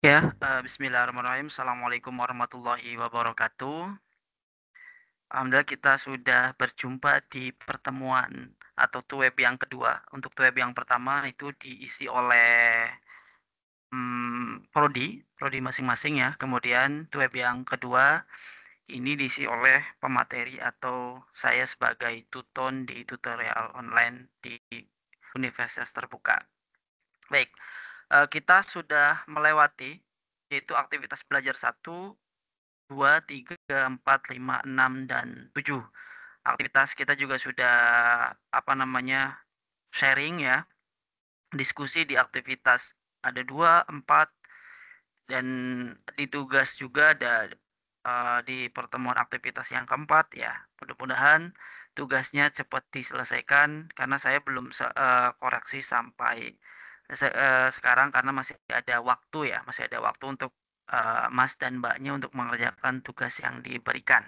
Ya, bismillahirrahmanirrahim. Assalamualaikum warahmatullahi wabarakatuh. Alhamdulillah kita sudah berjumpa di pertemuan atau tuweb yang kedua. Untuk tuweb yang pertama itu diisi oleh prodi masing-masing ya. Kemudian tuweb yang kedua ini diisi oleh pemateri atau saya sebagai tuton di tutorial online di Universitas Terbuka. Baik, kita sudah melewati yaitu aktivitas belajar 1, 2, 3, 4, 5, 6, dan 7. Aktivitas kita juga sudah sharing ya, diskusi di aktivitas ada 2, 4, dan di tugas juga ada di pertemuan aktivitas yang keempat ya. Mudah-mudahan tugasnya cepat diselesaikan karena saya belum koreksi sampai sekarang karena masih ada waktu ya, masih ada waktu untuk Mas dan Mbaknya untuk mengerjakan tugas yang diberikan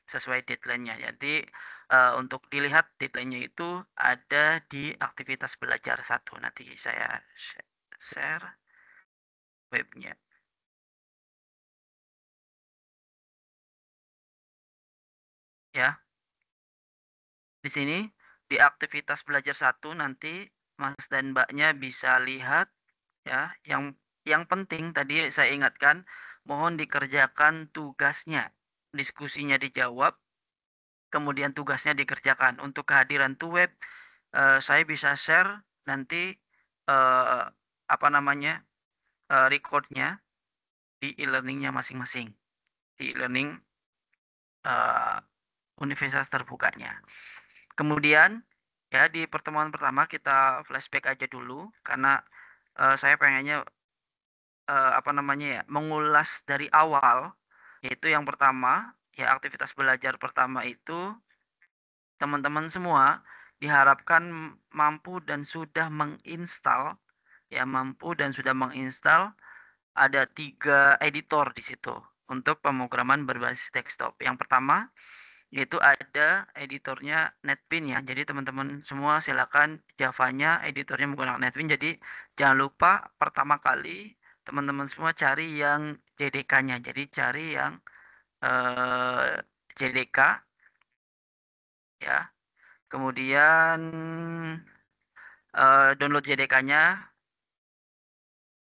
sesuai deadline-nya. Jadi untuk dilihat deadline-nya itu ada di aktivitas belajar 1. Nanti saya share webnya ya. Di sini di aktivitas belajar 1 nanti Mas dan Mbaknya bisa lihat ya. Yang penting tadi saya ingatkan, mohon dikerjakan tugasnya. Diskusinya dijawab, kemudian tugasnya dikerjakan. Untuk kehadiran tuweb, saya bisa share nanti eh, recordnya di e-learningnya masing-masing, di e-learning eh, universitas terbukanya. Kemudian ya di pertemuan pertama kita flashback aja dulu karena saya pengennya mengulas dari awal, yaitu yang pertama ya aktivitas belajar pertama itu teman-teman semua diharapkan mampu dan sudah menginstal ada 3 editor di situ untuk pemrograman berbasis desktop. Yang pertama yaitu ada editornya NetBeans ya. Jadi teman-teman semua silakan Javanya editornya menggunakan NetBeans. Jadi jangan lupa pertama kali teman-teman semua cari yang JDK-nya. Jadi cari yang JDK ya. Kemudian download JDK-nya.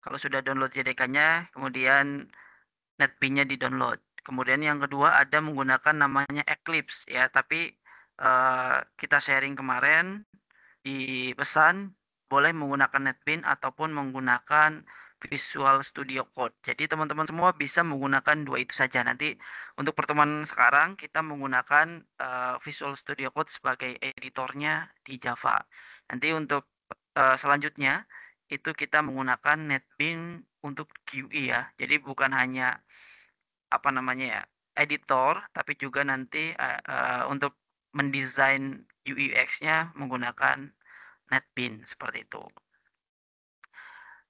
Kalau sudah download JDK-nya, kemudian NetBeans-nya di-download. Kemudian yang kedua ada menggunakan namanya Eclipse ya, tapi kita sharing kemarin di pesan boleh menggunakan NetBeans ataupun menggunakan Visual Studio Code. Jadi teman-teman semua bisa menggunakan dua itu saja. Nanti untuk pertemuan sekarang kita menggunakan Visual Studio Code sebagai editornya di Java. Nanti untuk selanjutnya itu kita menggunakan NetBeans untuk GUI ya. Jadi bukan hanya editor, tapi juga nanti untuk mendesain UI UX-nya menggunakan NetBeans seperti itu.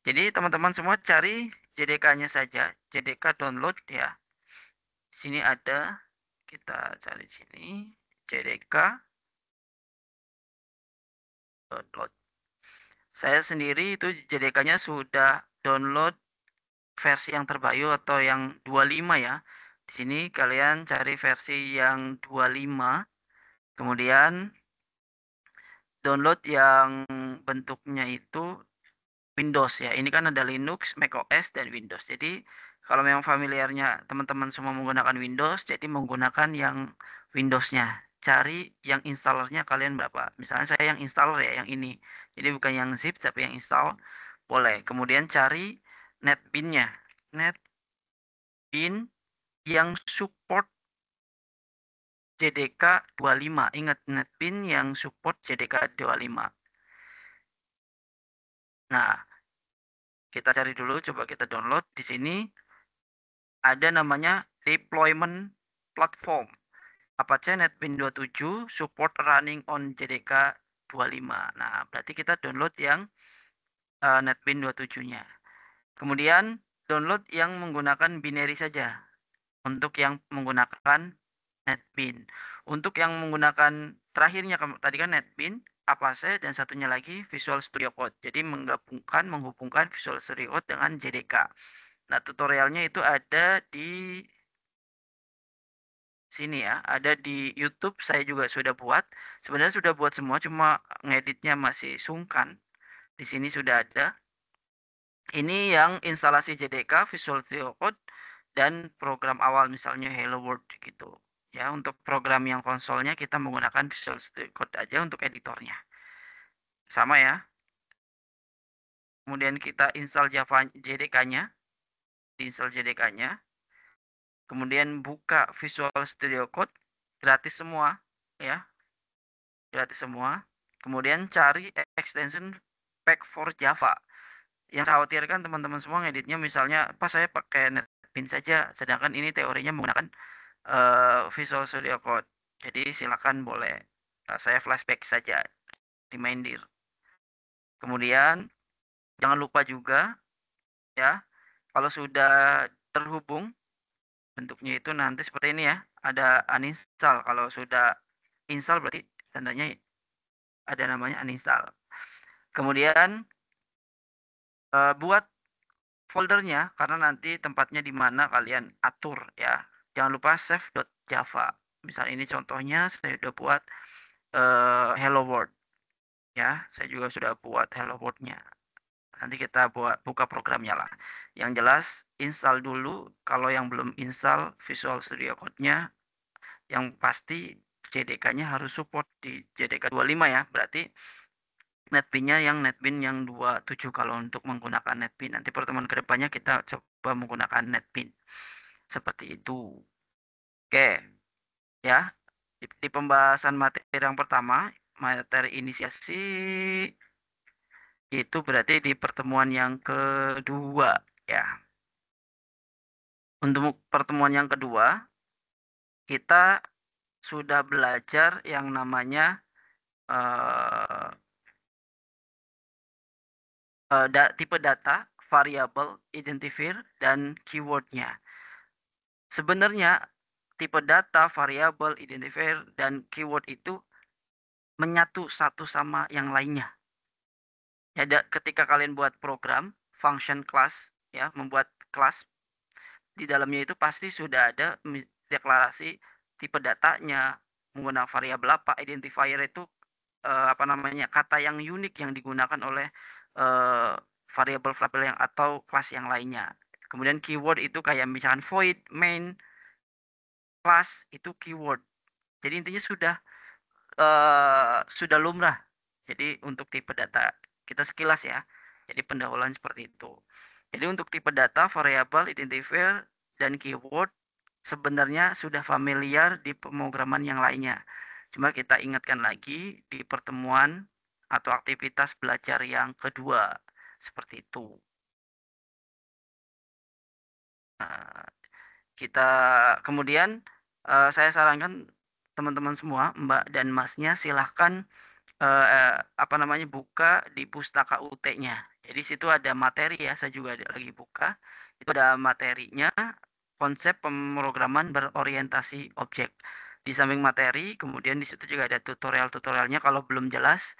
Jadi teman-teman semua cari JDK-nya saja, JDK download ya. Di sini ada, kita cari di sini JDK download. Saya sendiri itu JDK-nya sudah download versi yang terbaru atau yang 25 ya. Di sini kalian cari versi yang 25, kemudian download yang bentuknya itu Windows ya. Ini kan ada Linux, macOS, dan Windows. Jadi kalau memang familiarnya teman-teman semua menggunakan Windows, jadi menggunakan yang Windows-nya. Cari yang installernya kalian berapa. Misalnya saya yang installer ya, yang ini. Jadi bukan yang zip, tapi yang install. Boleh. Kemudian cari NetBeans-nya. NetBeans yang support JDK 25. Ingat, NetBeans yang support JDK 25. Nah, kita cari dulu, coba kita download. Di sini ada namanya deployment platform. Apache NetBeans 27 support running on JDK 25. Nah, berarti kita download yang NetBeans 27-nya. Kemudian download yang menggunakan binary saja untuk yang menggunakan NetBeans. Untuk yang menggunakan terakhirnya tadi kan NetBeans, Apache, dan satunya lagi Visual Studio Code. Jadi menghubungkan Visual Studio Code dengan JDK. Nah, tutorialnya itu ada di sini ya, ada di YouTube saya juga sudah buat. Sebenarnya sudah buat semua, cuma ngeditnya masih sungkan. Di sini sudah ada. Ini yang instalasi JDK, Visual Studio Code, dan program awal misalnya Hello World gitu. Ya, untuk program yang konsolnya kita menggunakan Visual Studio Code aja untuk editornya. Sama ya. Kemudian kita install Java JDK-nya, install JDK-nya. Kemudian buka Visual Studio Code, gratis semua ya, gratis semua. Kemudian cari extension pack for Java. Yang saya khawatirkan teman-teman semua ngeditnya misalnya pas saya pakai NetBeans saja, sedangkan ini teorinya menggunakan Visual Studio Code. Jadi silakan boleh saya flashback saja di main dir. Kemudian jangan lupa juga ya, kalau sudah terhubung bentuknya itu nanti seperti ini ya, ada uninstall. Kalau sudah install berarti tandanya ada namanya uninstall. Kemudian buat foldernya karena nanti tempatnya di mana kalian atur ya. Jangan lupa save.java. Misal ini contohnya saya sudah buat hello world ya. Saya juga sudah buat hello world-nya. Nanti kita buka programnya lah. Yang jelas install dulu. Kalau yang belum install Visual Studio Code-nya, yang pasti JDK-nya harus support di JDK 25 ya. Berarti NetBeans-nya yang NetBeans yang 27 kalau untuk menggunakan NetBeans. Nanti pertemuan kedepannya kita coba menggunakan NetBeans. Seperti itu. Oke, ya. Di pembahasan materi yang pertama, materi inisiasi, itu berarti di pertemuan yang kedua, ya. Untuk pertemuan yang kedua, kita sudah belajar yang namanya eh, tipe data, variabel, identifier, dan keywordnya. Sebenarnya tipe data, variabel, identifier, dan keyword itu menyatu satu sama yang lainnya. Ya, ketika kalian buat program, function class, ya, membuat kelas, di dalamnya itu pasti sudah ada deklarasi tipe datanya, menggunakan variabel apa, identifier itu apa namanya, kata yang unik yang digunakan oleh variabel-variabel yang atau kelas yang lainnya. Kemudian keyword itu kayak misalkan void, main, class itu keyword. Jadi intinya sudah lumrah. Jadi untuk tipe data kita sekilas ya. Jadi pendahuluan seperti itu. Jadi untuk tipe data, variabel, identifier, dan keyword sebenarnya sudah familiar di pemrograman yang lainnya. Cuma kita ingatkan lagi di pertemuan atau aktivitas belajar yang kedua. Seperti itu. Nah, kita kemudian saya sarankan teman-teman semua, Mbak dan Masnya silahkan apa namanya, buka di pustaka UT-nya. Jadi situ ada materi ya, saya juga lagi buka. Itu ada materinya, konsep pemrograman berorientasi objek. Di samping materi, kemudian di situ juga ada tutorial-tutorialnya. Kalau belum jelas,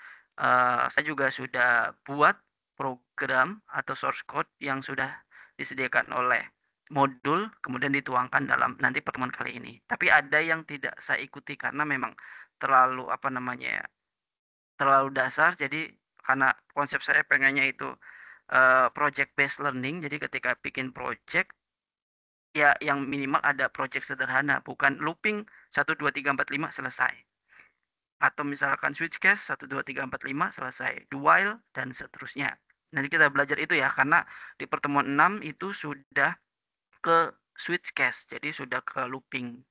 saya juga sudah buat program atau source code yang sudah disediakan oleh modul, kemudian dituangkan dalam nanti pertemuan kali ini. Tapi ada yang tidak saya ikuti karena memang terlalu apa namanya ya, terlalu dasar. Jadi karena konsep saya pengennya itu project based learning, jadi ketika bikin project ya yang minimal ada project sederhana, bukan looping 1 2 3 4 5 selesai, atau misalkan switch case 1 2 3 4 5 selesai, do while dan seterusnya. Nanti kita belajar itu ya, karena di pertemuan 6 itu sudah ke switch case, jadi sudah ke looping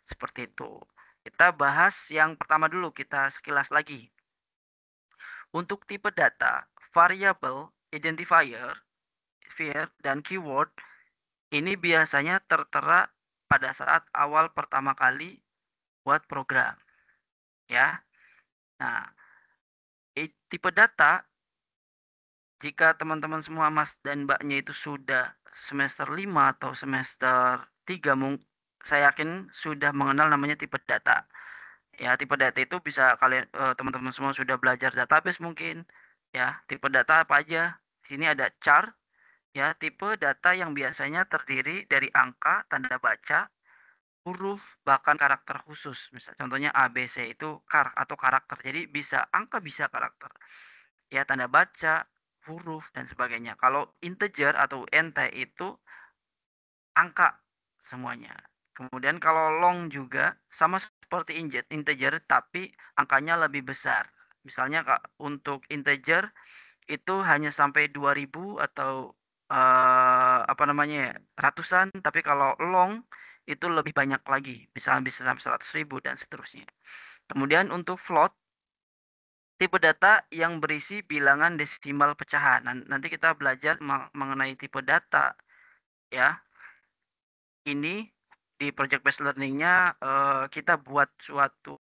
seperti itu. Kita bahas yang pertama dulu, kita sekilas lagi. Untuk tipe data, variabel, identifier, dan keyword ini biasanya tertera pada saat awal pertama kali buat program. Ya. Nah, tipe data jika teman-teman semua Mas dan Mbaknya itu sudah semester 5 atau semester 3, saya yakin sudah mengenal namanya tipe data. Ya, tipe data itu bisa kalian teman-teman semua sudah belajar database mungkin. Ya, tipe data apa aja? Sini ada char, Ya, tipe data yang biasanya terdiri dari angka, tanda baca, huruf, bahkan karakter khusus. Misal contohnya A, B, C itu atau karakter. Jadi bisa angka, bisa karakter. Ya, tanda baca, huruf, dan sebagainya. Kalau integer atau int itu angka semuanya. Kemudian kalau long juga sama seperti integer tapi angkanya lebih besar. Misalnya Kak, untuk integer itu hanya sampai 2000 atau apa namanya ya, ratusan, tapi kalau long itu lebih banyak lagi, misalnya bisa sampai 100.000 dan seterusnya. Kemudian untuk float, tipe data yang berisi bilangan desimal pecahan. Nanti kita belajar mengenai tipe data ya. Ini di project based learning-nya kita buat suatu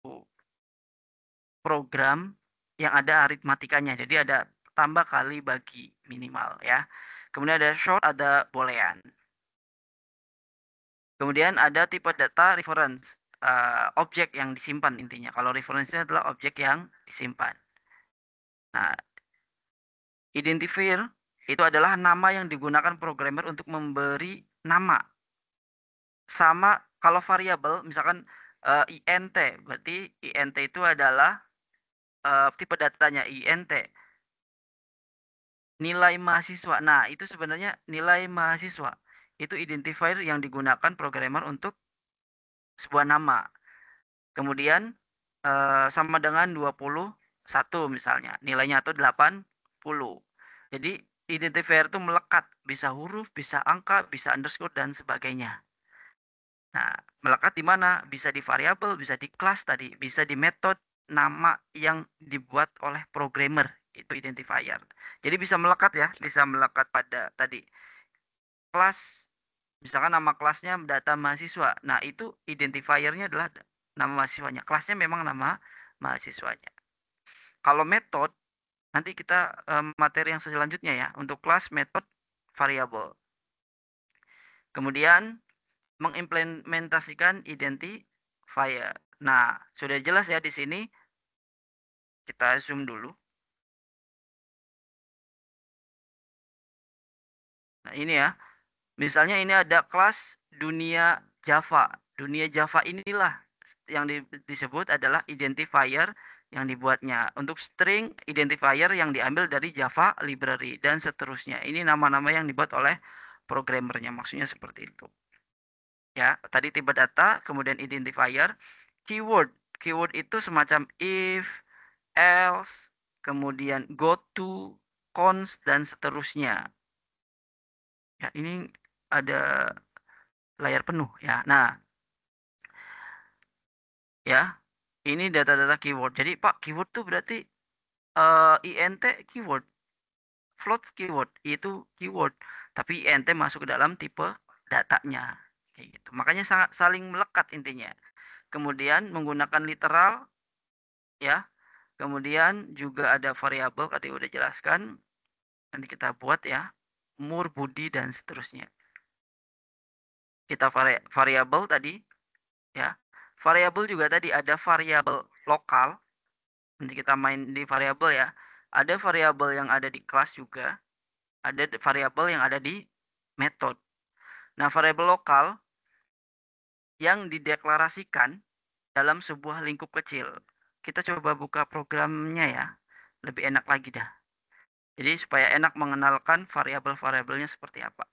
program yang ada aritmatikanya. Jadi ada tambah kali bagi minimal ya. Kemudian ada short, ada boolean. Kemudian ada tipe data reference, objek yang disimpan intinya. Kalau reference-nya adalah objek yang disimpan. Nah, identifier itu adalah nama yang digunakan programmer untuk memberi nama. Sama kalau variabel misalkan int, berarti int itu adalah tipe datanya int. Nilai mahasiswa. Nah, itu sebenarnya nilai mahasiswa. Itu identifier yang digunakan programmer untuk sebuah nama. Kemudian sama dengan 21 misalnya. Nilainya itu 80. Jadi identifier itu melekat, bisa huruf, bisa angka, bisa underscore dan sebagainya. Nah, melekat di mana? Bisa di variabel, bisa di kelas tadi, bisa di metode nama yang dibuat oleh programmer, itu identifier. Jadi bisa melekat ya, bisa melekat pada tadi kelas, misalkan nama kelasnya data mahasiswa. Nah, itu identifiernya adalah nama mahasiswanya. Kelasnya memang nama mahasiswanya. Kalau metode, nanti kita materi yang selanjutnya ya, untuk kelas, metode, variabel. Kemudian mengimplementasikan identifier. Nah, sudah jelas ya di sini. Kita zoom dulu. Nah, ini ya. Misalnya ini ada kelas dunia Java. Dunia Java inilah yang disebut adalah identifier yang dibuatnya. Untuk string identifier yang diambil dari Java library dan seterusnya. Ini nama-nama yang dibuat oleh programmernya. Maksudnya seperti itu. Ya, tadi tipe data, kemudian identifier, keyword. Keyword itu semacam if, else, kemudian go to, cons dan seterusnya. Ya, ini ada layar penuh ya. Nah, ya, ini data-data keyword. Jadi, Pak, keyword tuh berarti int keyword, float keyword, itu keyword. Tapi int masuk ke dalam tipe datanya. Kayak gitu. Makanya sangat saling melekat intinya. Kemudian menggunakan literal ya. Kemudian juga ada variabel tadi udah jelaskan. Nanti kita buat ya. Umur, budi dan seterusnya. Kita variabel tadi ya. Variabel juga tadi ada variabel lokal. Nanti kita main di variabel ya. Ada variabel yang ada di kelas juga. Ada variabel yang ada di metode. Nah, variabel lokal yang dideklarasikan dalam sebuah lingkup kecil. Kita coba buka programnya ya. Lebih enak lagi dah. Jadi supaya enak mengenalkan variabel-variabelnya seperti apa.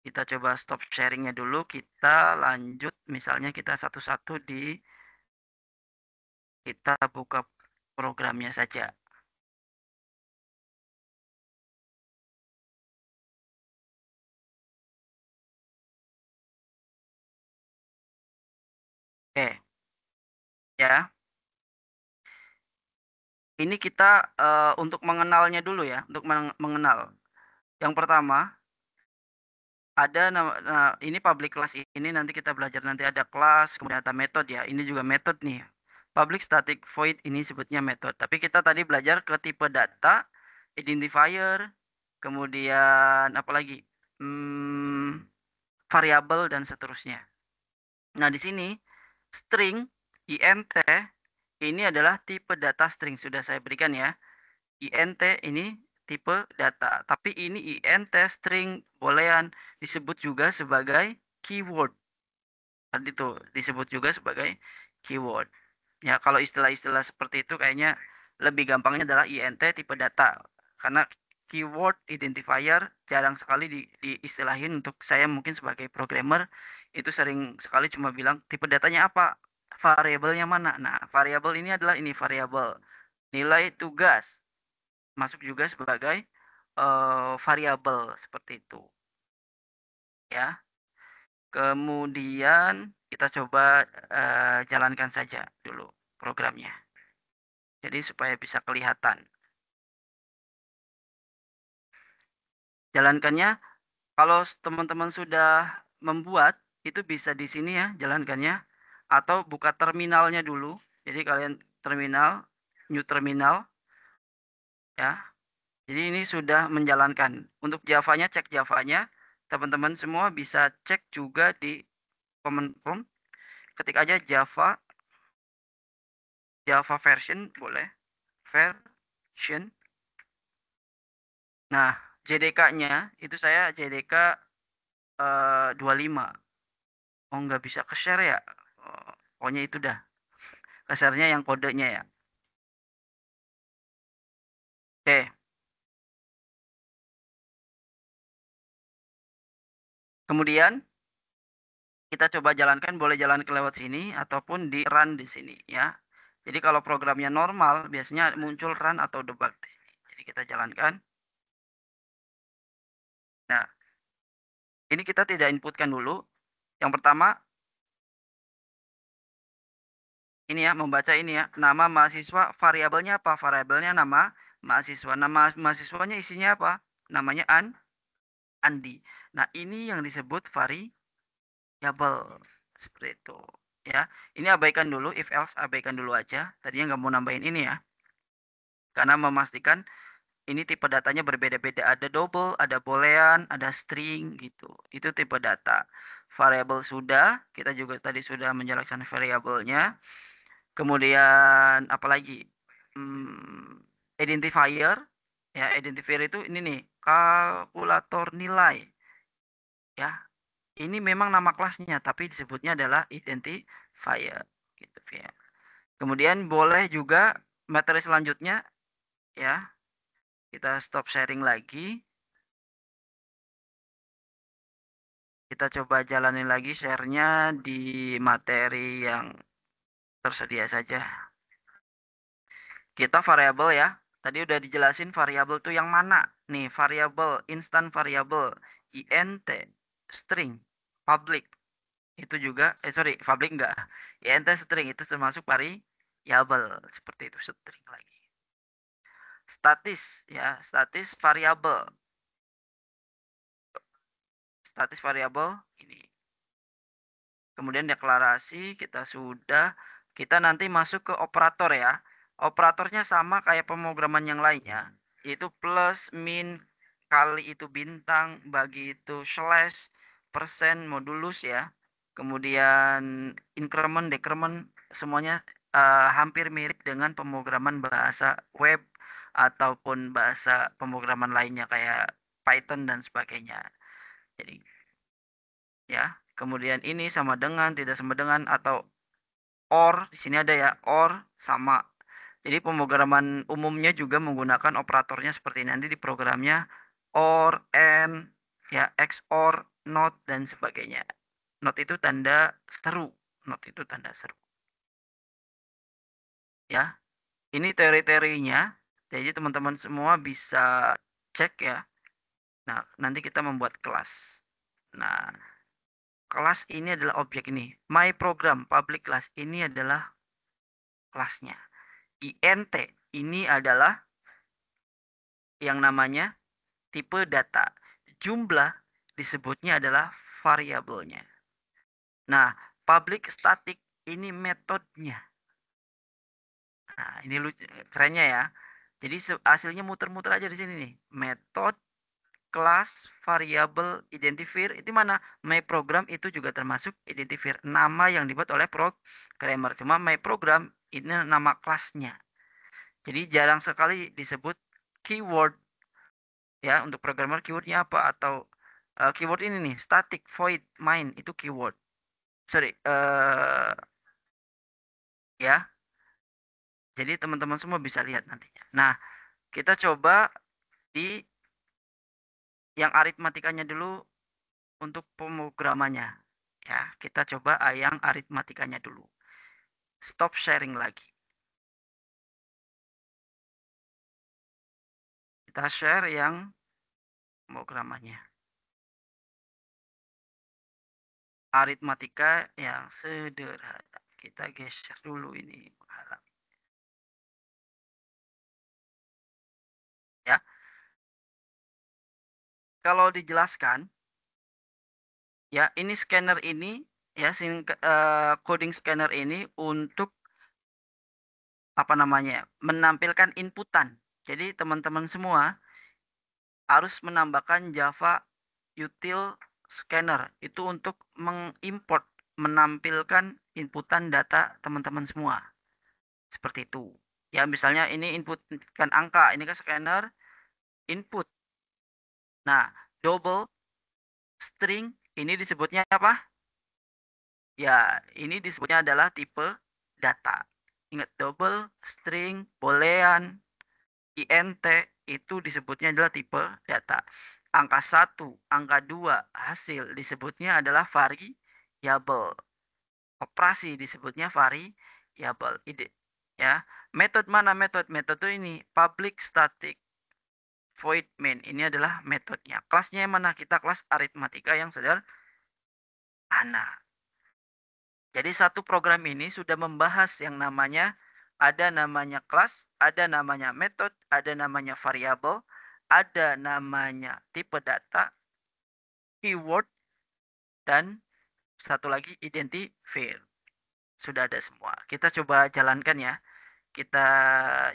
Kita coba stop sharingnya dulu. Kita lanjut. Misalnya kita satu-satu kita buka programnya saja. Oke, ya. Ini kita untuk mengenalnya dulu ya, untuk mengenal. Yang pertama ada nah, ini public class ini nanti kita belajar nanti ada kelas, kemudian ada metode ya. Ini juga metode nih. Public static void ini sebutnya metode. Tapi kita tadi belajar ke tipe data, identifier, kemudian apa lagi? Variabel dan seterusnya. Nah, di sini string int ini adalah tipe data string sudah saya berikan ya. Int ini tipe data. Tapi ini int, string, boolean disebut juga sebagai keyword. Tadi tuh disebut juga sebagai keyword. Ya, kalau istilah-istilah seperti itu kayaknya lebih gampangnya adalah int tipe data. Karena keyword identifier jarang sekali diistilahin untuk saya mungkin sebagai programmer itu sering sekali cuma bilang tipe datanya apa, variabelnya mana. Nah, variabel ini adalah ini variabel nilai tugas masuk juga sebagai variabel seperti itu. Ya. Kemudian kita coba jalankan saja dulu programnya. Jadi supaya bisa kelihatan. Jalankannya kalau teman-teman sudah membuat itu bisa di sini ya jalankannya atau buka terminalnya dulu. Jadi kalian terminal, new terminal ya. Jadi ini sudah menjalankan. Untuk Java-nya cek Java-nya. Teman-teman semua bisa cek juga di command prompt. Ketik aja Java version boleh. Version. Nah, JDK-nya itu saya JDK 25. Oh, nggak bisa ke-share ya? Oh, pokoknya itu dah. Ke-share-nya yang kodenya ya. Oke. Kemudian kita coba jalankan, boleh jalan ke lewat sini ataupun di run di sini ya. Jadi kalau programnya normal biasanya muncul run atau debug di sini. Jadi kita jalankan. Nah, ini kita tidak inputkan dulu. Yang pertama ini ya, membaca ini ya. Nama mahasiswa variabelnya apa? Variabelnya nama mahasiswa. Nama mahasiswanya isinya apa? Namanya Andi. Nah, ini yang disebut variabel. Seperti itu. Ya, ini abaikan dulu, if else abaikan dulu aja. Tadinya nggak mau nambahin ini ya. Karena memastikan ini tipe datanya berbeda-beda. Ada double, ada boolean, ada string gitu. Itu tipe data. Variabel sudah, kita juga tadi sudah menjelaskan variabelnya. Kemudian apalagi? Identifier. Ya, identifier itu ini nih, kalkulator nilai. Ya, ini memang nama kelasnya, tapi disebutnya adalah identifier. Gitu ya. Kemudian boleh juga materi selanjutnya, ya. Kita stop sharing lagi. Kita coba jalanin lagi share-nya di materi yang tersedia saja. Kita variabel ya. Tadi udah dijelasin variabel tuh yang mana. Nih, variabel, instant variabel, int, string, public. Itu juga, sorry, public enggak. Int string itu termasuk variabel. Seperti itu, string lagi. Statis, ya, statis variabel. Statis variabel ini. Kemudian deklarasi kita sudah, kita nanti masuk ke operator ya. Operatornya sama kayak pemrograman yang lainnya, yaitu plus, min, kali itu bintang, bagi itu slash, persen, modulus ya. Kemudian increment, decrement, semuanya hampir mirip dengan pemrograman bahasa web ataupun bahasa pemrograman lainnya kayak Python dan sebagainya. Jadi ya, kemudian ini sama dengan, tidak sama dengan, atau or, di sini ada ya, or sama. Jadi pemrograman umumnya juga menggunakan operatornya seperti ini. Nanti di programnya or, and, ya, XOR, not, dan sebagainya. Not itu tanda seru. Not itu tanda seru. Ya, ini teori-teorinya. Jadi teman-teman semua bisa cek ya. Nah, nanti kita membuat kelas. Nah, kelas ini adalah objek ini. My program public class ini adalah kelasnya. INT ini adalah yang namanya tipe data. Jumlah disebutnya adalah variabelnya. Nah, public static ini metodenya. Nah, ini lucu, kerennya ya. Jadi hasilnya muter-muter aja di sini nih. Metode, kelas, variabel, identifier itu mana? My program itu juga termasuk identifier, nama yang dibuat oleh programmer. Cuma my program ini nama kelasnya. Jadi jarang sekali disebut keyword Ya, untuk programmer keyword-nya apa atau, keyword ini nih, static, void, main, itu keyword. Sorry, ya, jadi teman-teman semua bisa lihat nantinya. Nah, kita coba di yang aritmatikanya dulu untuk pemrogramannya. Ya, kita coba yang aritmatikanya dulu. Stop sharing lagi. Kita share yang pemrogramannya. Aritmatika yang sederhana. Kita geser dulu ini menghalangi. Ya, kalau dijelaskan, ya ini scanner ini, ya coding scanner ini untuk apa namanya, menampilkan inputan. Jadi teman-teman semua harus menambahkan Java util scanner itu untuk mengimport, menampilkan inputan data teman-teman semua, seperti itu. Ya misalnya ini input kan angka, ini kan scanner input. Nah, double string ini disebutnya apa? Ya, ini disebutnya adalah tipe data. Ingat double string, boolean, int itu disebutnya adalah tipe data. Angka 1, angka 2 hasil disebutnya adalah variabel. Operasi disebutnya variabel. Ide ya. Metode mana metode? Metode ini public static void main. Ini adalah metodenya. Kelasnya yang mana? Kita kelas aritmatika yang sederhana. Jadi satu program ini sudah membahas yang namanya ada namanya kelas, ada namanya metode, ada namanya variabel, ada namanya tipe data, keyword, dan satu lagi identifier. Sudah ada semua. Kita coba jalankan ya. Kita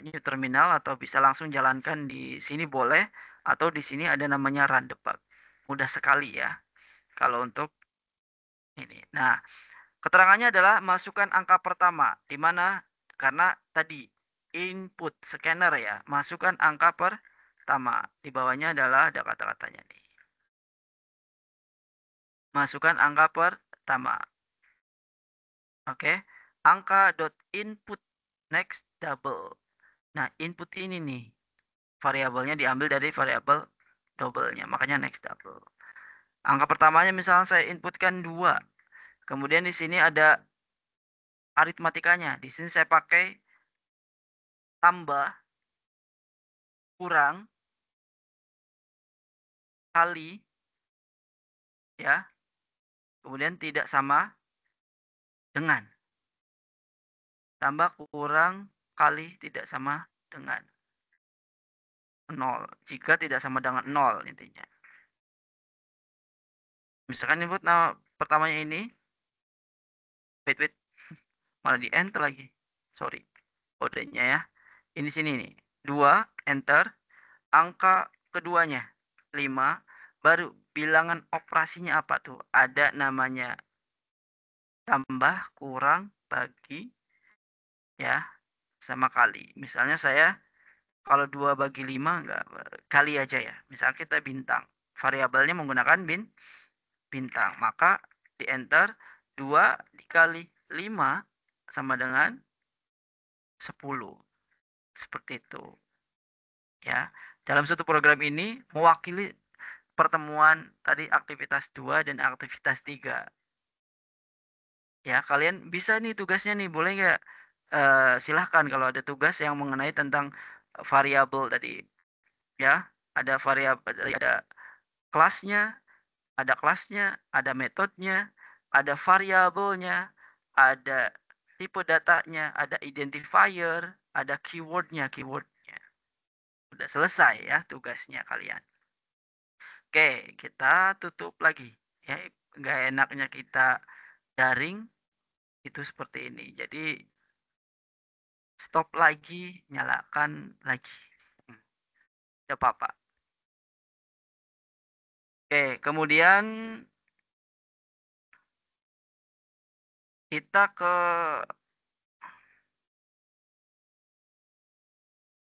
new terminal atau bisa langsung jalankan di sini boleh atau di sini ada namanya run debug. Mudah sekali ya kalau untuk ini. Nah, keterangannya adalah masukkan angka pertama, di mana karena tadi input scanner ya, masukkan angka pertama. Di bawahnya adalah ada kata-katanya nih. Masukkan angka pertama. Oke. Angka dot input next double. Nah, input ini nih variabelnya diambil dari variabel double-nya, makanya next double. Angka pertamanya misalnya saya inputkan 2. Kemudian di sini ada aritmatikanya. Di sini saya pakai tambah, kurang, kali, ya. Kemudian tidak sama dengan. Tambah, kurang, kali, tidak sama dengan 0. Jika tidak sama dengan 0 intinya. Misalkan input nama pertamanya ini. Wait. Malah di enter lagi. Sorry. Kodenya ya. Ini sini nih. 2, enter. Angka keduanya 5. Baru bilangan operasinya apa tuh? Ada namanya tambah, kurang, bagi, ya, sama kali. Misalnya saya kalau 2 bagi 5 enggak, kali aja ya. Misal kita bintang. Variabelnya menggunakan bintang. Maka di enter 2 dikali 5 sama dengan 10. Seperti itu. Ya. Dalam suatu program ini mewakili pertemuan tadi aktivitas 2 dan aktivitas 3. Ya, kalian bisa nih tugasnya nih, boleh nggak? Silahkan kalau ada tugas yang mengenai tentang variabel tadi. Ya, ada variabel, kelasnya, ada metodenya, ada variabelnya, ada tipe datanya, ada identifier, ada keywordnya. Udah selesai ya tugasnya kalian. Oke, kita tutup lagi. Ya, nggak enaknya kita daring itu seperti ini. Jadi stop lagi, nyalakan lagi. Tidak apa-apa. Oke, kemudian kita ke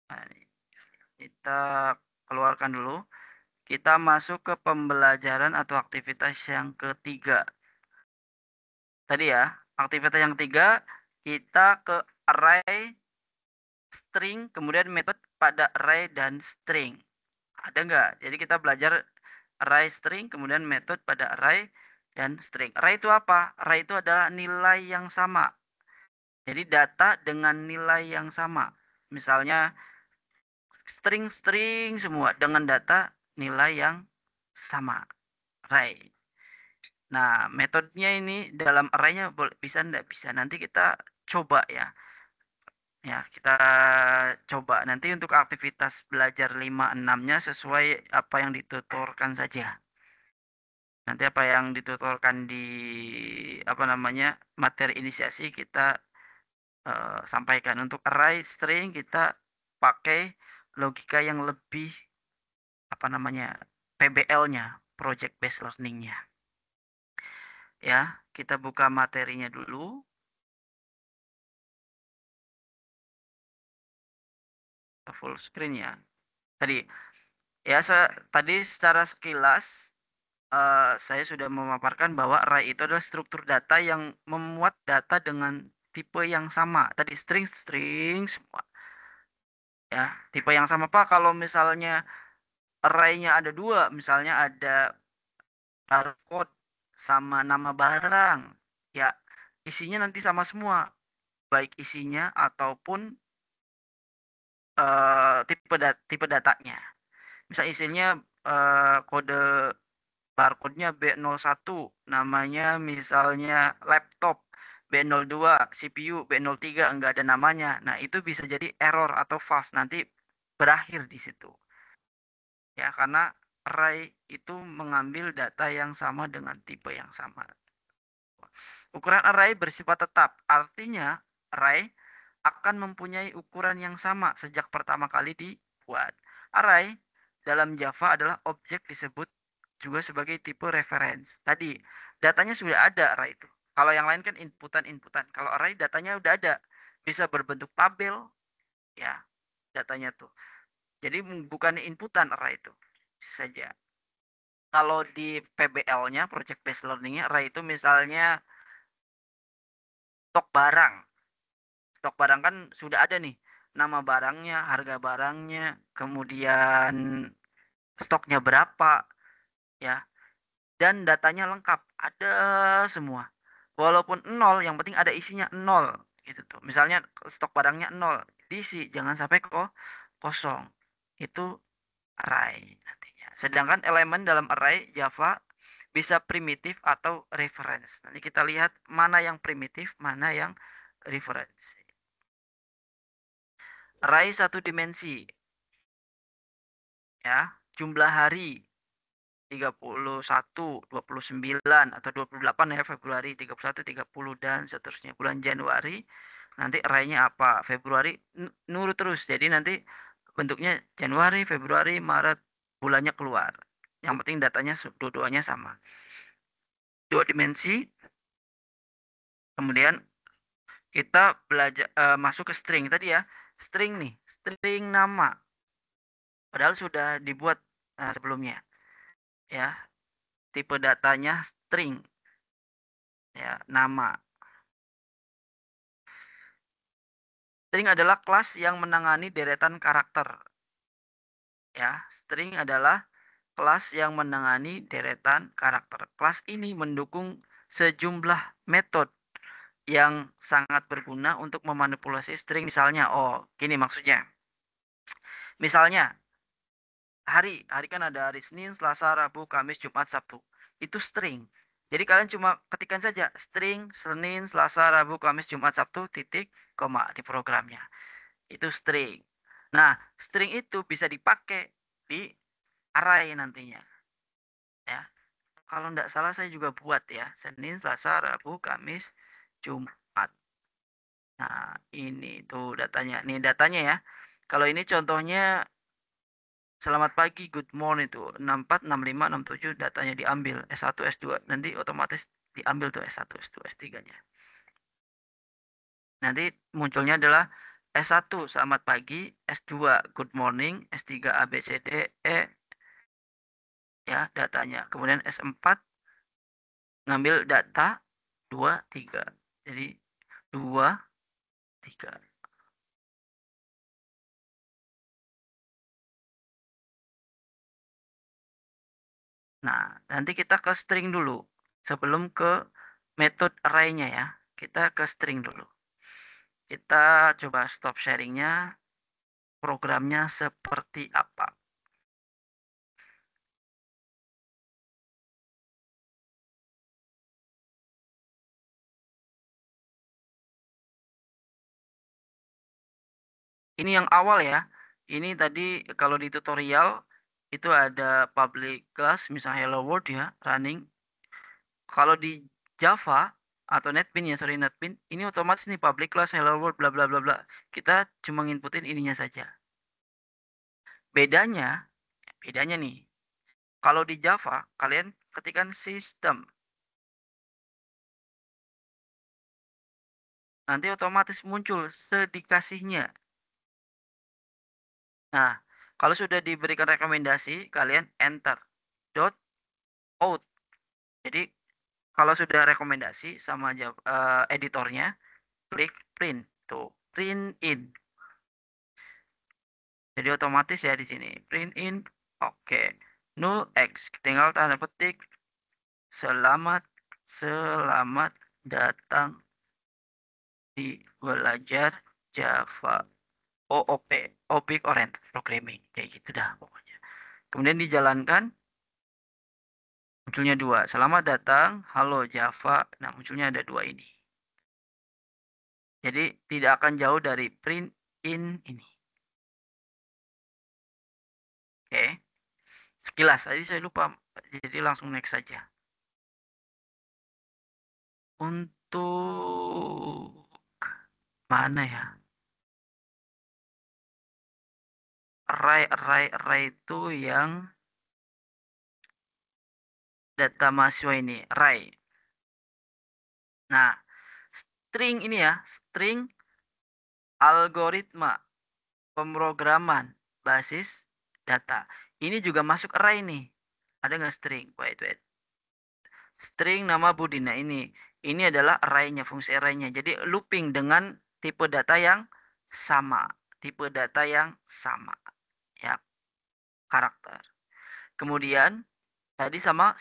nah, kita keluarkan dulu. kita masuk ke pembelajaran atau aktivitas yang ketiga. Tadi ya, aktivitas yang ketiga, kita ke array, string, kemudian metode pada array dan string. Ada nggak? Jadi kita belajar array string, kemudian metode pada array dan string. Array itu apa? Array itu adalah nilai yang sama. Jadi data dengan nilai yang sama. Misalnya string-string semua dengan data nilai yang sama. Array. Nah, metodenya ini dalam array-nya bisa enggak bisa. Nanti kita coba ya. Ya, kita coba nanti untuk aktivitas belajar 5-6-nya sesuai apa yang dituturkan saja. Nanti apa yang dituturkan di apa namanya materi inisiasi kita sampaikan. Untuk array string kita pakai logika yang lebih apa namanya PBL-nya, project based learning-nya. Ya, kita buka materinya dulu. Full screen ya. Tadi ya tadi secara sekilas saya sudah memaparkan bahwa array itu adalah struktur data yang memuat data dengan tipe yang sama. Tadi string-string semua. Ya, tipe yang sama Pak. Kalau misalnya array-nya ada dua, misalnya ada barcode sama nama barang, ya isinya nanti sama semua, baik isinya ataupun tipe datanya. Misal isinya kode barcode-nya B01, namanya misalnya laptop, B02 CPU, B03 enggak ada namanya. Nah, itu bisa jadi error atau false nanti berakhir di situ. Ya, karena array itu mengambil data yang sama dengan tipe yang sama. Ukuran array bersifat tetap, artinya array akan mempunyai ukuran yang sama sejak pertama kali dibuat. Array dalam Java adalah objek disebut juga sebagai tipe reference. Tadi datanya sudah ada array itu. Kalau yang lain kan inputan-inputan. Kalau array datanya udah ada. Bisa berbentuk tabel, ya datanya tuh. Jadi bukan inputan array itu. Bisa saja. Kalau di PBL-nya, Project Based Learning-nya, array itu misalnya stok barang. Stok barang kan sudah ada nih. Nama barangnya, harga barangnya, kemudian stoknya berapa, ya. Dan datanya lengkap, ada semua. Walaupun nol, yang penting ada isinya nol, gitu tuh. Misalnya stok barangnya nol, diisi, jangan sampai kosong. Itu array nantinya. Sedangkan elemen dalam array Java bisa primitif atau reference. Nanti kita lihat mana yang primitif, mana yang reference. Array satu dimensi, ya, jumlah hari 31, 29 atau 28 ya, Februari 31, 30 dan seterusnya. Bulan Januari nanti arraynya apa? Februari nurut terus. Jadi nanti bentuknya Januari, Februari, Maret, bulannya keluar. Yang penting datanya dua-duanya sama. Dua dimensi. Kemudian kita belajar masuk ke string tadi ya. String nih, string nama. Padahal sudah dibuat sebelumnya. Ya, tipe datanya string. Ya, nama. String adalah kelas yang menangani deretan karakter. Ya, string adalah kelas yang menangani deretan karakter. Kelas ini mendukung sejumlah metode yang sangat berguna untuk memanipulasi string. Misalnya, oh, gini maksudnya. Misalnya, hari kan ada hari Senin, Selasa, Rabu, Kamis, Jumat, Sabtu. Itu string. Jadi kalian cuma ketikkan saja string Senin, Selasa, Rabu, Kamis, Jumat, Sabtu, titik, koma di programnya. Itu string. Nah, string itu bisa dipakai di array nantinya. Ya, kalau tidak salah saya juga buat ya. Senin, Selasa, Rabu, Kamis, Jumat. Nah, ini tuh datanya. Nih datanya ya. Kalau ini contohnya selamat pagi, good morning tuh. 64, 65, 67 datanya diambil. S1, S2. Nanti otomatis diambil tuh S1, S2, S3-nya. Nanti munculnya adalah S1 selamat pagi, S2 good morning, S3 A B C D E, ya datanya. Kemudian S4 ngambil data 2, 3. Jadi 2, 3. Nah, nanti kita ke string dulu. Sebelum ke metode array-nya ya. Kita ke string dulu. Kita coba stop sharingnya. Programnya seperti apa. Ini yang awal ya. Ini tadi kalau di tutorial itu ada public class misalnya hello world ya running. Kalau di Java atau NetBeans ya, sorry NetBeans, ini otomatis nih public class hello world bla bla bla bla. Kita cuma nginputin ininya saja. Bedanya, bedanya nih. Kalau di Java kalian ketikkan sistem, nanti otomatis muncul sedikasihnya. Nah, kalau sudah diberikan rekomendasi, kalian enter dot out. Jadi kalau sudah rekomendasi sama editornya, klik print. Tuh, print in. Jadi otomatis ya di sini. Print in. Oke. Null X. Tinggal tanda petik. Selamat, selamat datang di belajar Java. OOP. Object Oriented Programming. Kayak gitu dah pokoknya. Kemudian dijalankan. Munculnya dua. Selamat datang. Halo Java. Nah munculnya ada dua ini. Jadi tidak akan jauh dari print in ini. Oke. Sekilas tadi saya lupa. Jadi langsung next saja. Untuk mana ya? Array itu yang data mahasiswa ini. Array. Nah, string ini ya. String algoritma pemrograman basis data. Ini juga masuk array nih. Ada nggak string? Wait, wait. String nama Budi. Nah ini adalah array-nya, fungsi array-nya. Jadi looping dengan tipe data yang sama. Tipe data yang sama. Ya, karakter. Kemudian tadi sama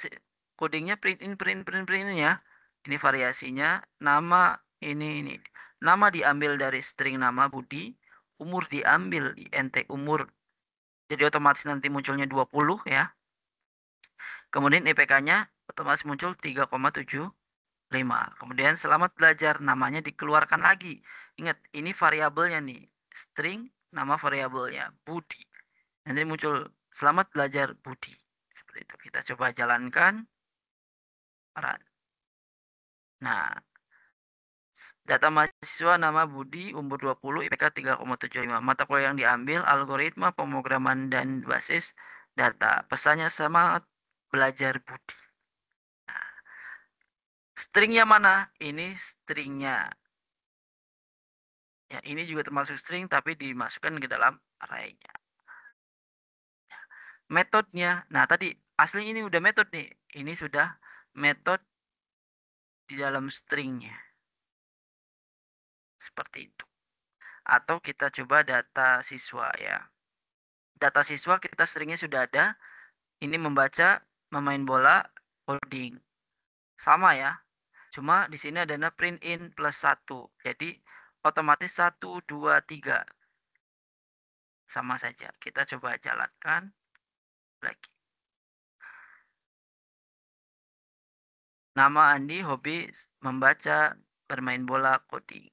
codingnya print in, print in ya. Ini variasinya. Nama ini. Nama diambil dari string nama Budi. Umur diambil di nt umur. Jadi otomatis nanti munculnya 20 ya. Kemudian IPK-nya otomatis muncul 3,75. Kemudian selamat belajar namanya dikeluarkan lagi. Ingat, ini variabelnya nih. String nama variabelnya Budi. Nanti muncul selamat belajar Budi. Seperti itu. Kita coba jalankan. Nah, data mahasiswa nama Budi, umur 20, IPK 3,75. Mata kuliah yang diambil, algoritma, pemrograman, dan basis data. Pesannya semangat belajar Budi. Stringnya mana? Ini stringnya. Ya, ini juga termasuk string tapi dimasukkan ke dalam array-nya. Metodenya. Nah, tadi asli ini udah metode nih. Ini sudah metode di dalam stringnya. Seperti itu. Atau kita coba data siswa ya. Data siswa kita stringnya sudah ada. Ini membaca, memain bola, coding. Sama ya. Cuma di sini ada print in plus 1. Jadi otomatis 1, 2, 3. Sama saja. Kita coba jalankan lagi. Nama Andi hobi membaca, bermain bola, coding.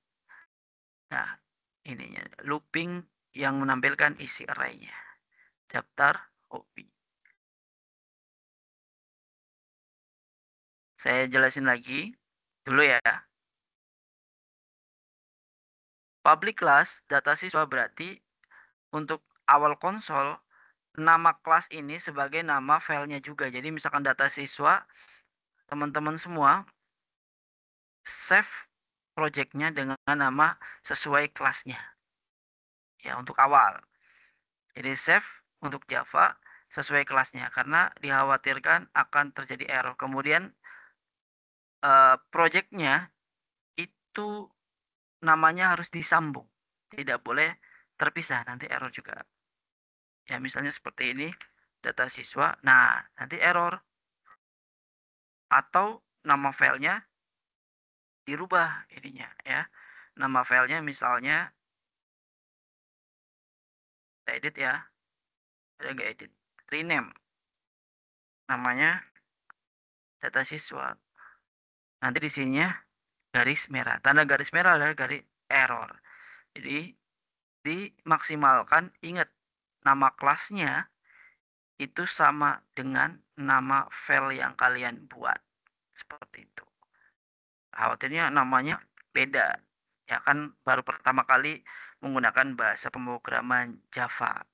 Nah, ininya looping yang menampilkan isi array-nya. Daftar hobi. Saya jelasin lagi dulu ya. Public class data siswa berarti untuk awal konsol nama kelas ini sebagai nama filenya juga. Jadi misalkan data siswa teman-teman semua save projectnya dengan nama sesuai kelasnya. Ya, untuk awal. Jadi save untuk Java, sesuai kelasnya karena dikhawatirkan akan terjadi error. Kemudian, projeknya itu namanya harus disambung, tidak boleh terpisah, nanti error juga. Ya misalnya seperti ini, data siswa, nah nanti error. Atau nama filenya dirubah ininya ya. Nama filenya misalnya, kita edit ya, ada nggak edit? Rename, namanya data siswa. Nanti di sininya garis merah, tanda garis merah adalah garis error. Jadi dimaksimalkan, ingat nama kelasnya itu sama dengan nama file yang kalian buat. Seperti itu. Khawatirnya namanya beda. Ya kan baru pertama kali menggunakan bahasa pemrograman Java.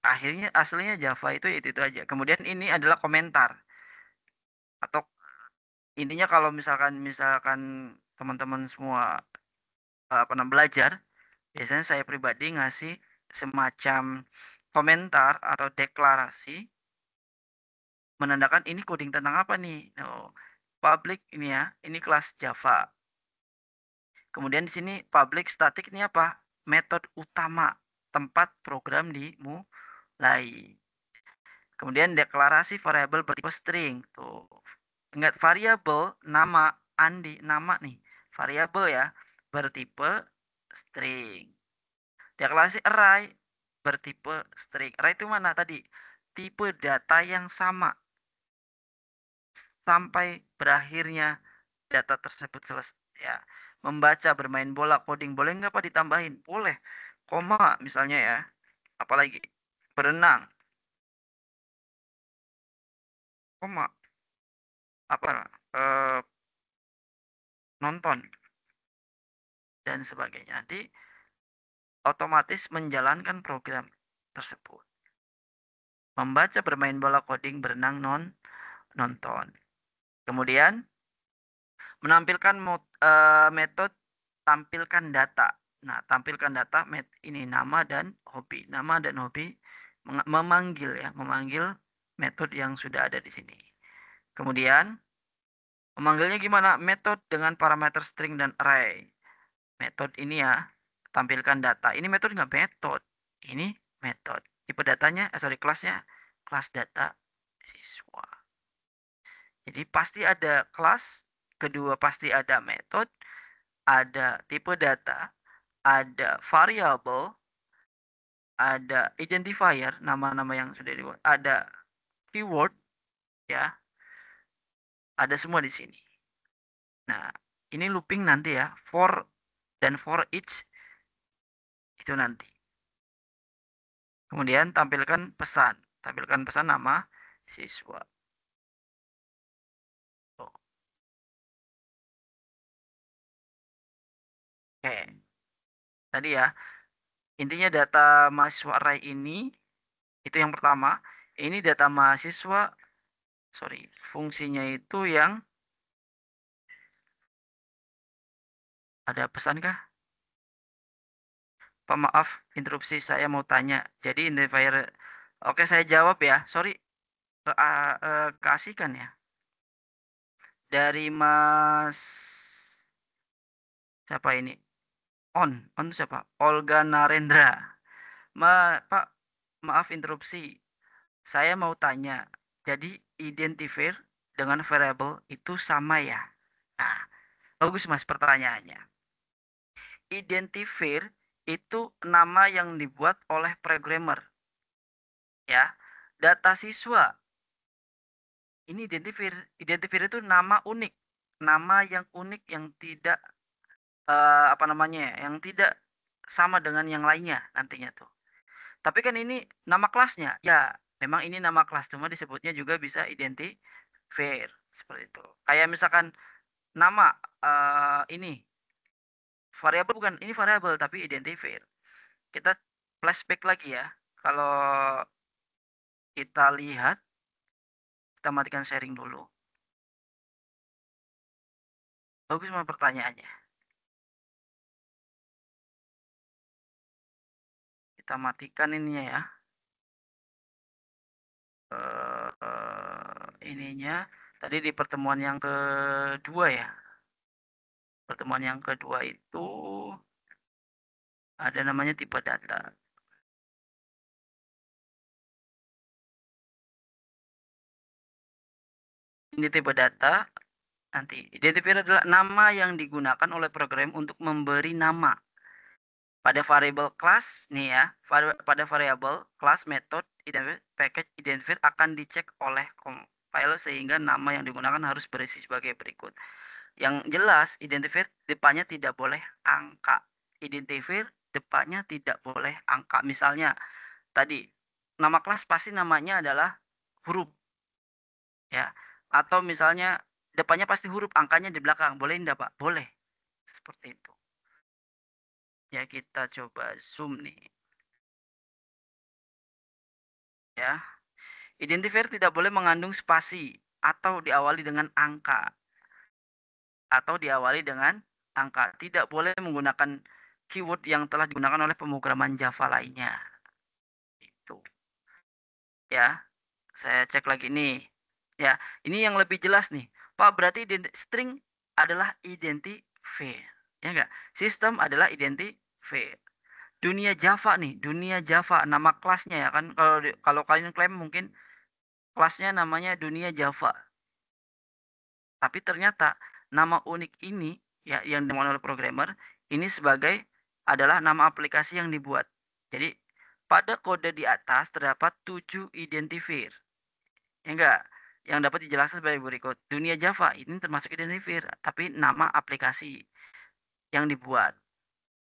Akhirnya aslinya Java itu aja. Kemudian ini adalah komentar. Atau intinya kalau misalkan teman-teman semua pernah belajar, biasanya saya pribadi ngasih semacam komentar atau deklarasi menandakan ini coding tentang apa nih. Oh, public ini ya, ini kelas Java. Kemudian di sini public static ini apa? Metode utama tempat program dimulai. Kemudian deklarasi variabel bertipe string. Tuh. Ingat variabel nama Andi, nama nih. Variabel ya bertipe string. Deklarasi array bertipe string. Array itu mana tadi? Tipe data yang sama sampai berakhirnya data tersebut selesai ya. Membaca, bermain bola, coding boleh nggak Pak ditambahin? Boleh. Koma misalnya ya. Apalagi berenang, koma apa eh, nonton dan sebagainya. Nanti otomatis menjalankan program tersebut. Membaca, bermain bola, coding, berenang, nonton. Kemudian menampilkan metode tampilkan data. Nah, tampilkan data ini nama dan hobi. Nama dan hobi memanggil ya, memanggil metode yang sudah ada di sini. Kemudian memanggilnya gimana? Metode dengan parameter string dan array. Metode ini ya, tampilkan data. Ini metode nggak metode. Ini metode. Tipe datanya, sorry, kelasnya, kelas data siswa. Jadi pasti ada kelas, kedua pasti ada metode, ada tipe data, ada variabel, ada identifier, nama-nama yang sudah dibuat, ada keyword, ya, ada semua di sini. Nah, ini looping nanti ya, for dan for each itu nanti. Kemudian tampilkan pesan nama siswa. Oke, tadi ya, intinya data mahasiswa array ini, itu yang pertama. Ini data mahasiswa, sorry, fungsinya itu yang, ada pesan kah? Pak maaf, interupsi saya mau tanya. Jadi identifier, oke saya jawab ya, sorry, kasihkan ya. Dari Mas, siapa ini? On itu siapa? Olga Narendra. Pak, maaf interupsi. Saya mau tanya. Jadi identifier dengan variable itu sama ya? Nah, bagus Mas pertanyaannya. Identifier itu nama yang dibuat oleh programmer. Ya. Data siswa. Ini identifier. Identifier itu nama unik. Nama yang unik yang tidak apa namanya ya, yang tidak sama dengan yang lainnya nantinya tuh. Tapi kan ini nama kelasnya. Ya, memang ini nama kelas, cuma disebutnya juga bisa identifier seperti itu. Kayak misalkan nama ini variabel, bukan ini variabel tapi identifier. Kita flashback lagi ya. Kalau kita lihat, kita matikan sharing dulu. Bagus sama pertanyaannya. Kita matikan ininya ya. ininya. Tadi di pertemuan yang kedua ya. Pertemuan yang kedua itu ada namanya tipe data. Ini tipe data. Nanti identifier adalah nama yang digunakan oleh program untuk memberi nama pada variabel kelas nih ya. Pada variabel kelas method identifier package identifier akan dicek oleh compiler sehingga nama yang digunakan harus berisi sebagai berikut. Yang jelas identifier depannya tidak boleh angka. Identifier depannya tidak boleh angka. Misalnya tadi nama kelas pasti namanya adalah huruf ya. Atau misalnya depannya pasti huruf, angkanya di belakang. Boleh enggak, Pak? Boleh. Seperti itu. Ya, kita coba zoom nih. Ya. Identifier tidak boleh mengandung spasi atau diawali dengan angka. Atau diawali dengan angka. Tidak boleh menggunakan keyword yang telah digunakan oleh pemrograman Java lainnya. Itu. Ya. Saya cek lagi nih. Ya, ini yang lebih jelas nih. Pak, berarti string adalah identifier. Ya enggak? Sistem adalah identifier. Dunia Java nih, dunia Java, nama kelasnya ya kan. Kalau kalian klaim mungkin kelasnya namanya dunia Java. Tapi ternyata nama unik ini ya yang dimaksud oleh programmer ini sebagai adalah nama aplikasi yang dibuat. Jadi pada kode di atas terdapat 7 identifier. Ya enggak? Yang dapat dijelaskan sebagai berikut. Dunia Java ini termasuk identifier, tapi nama aplikasi yang dibuat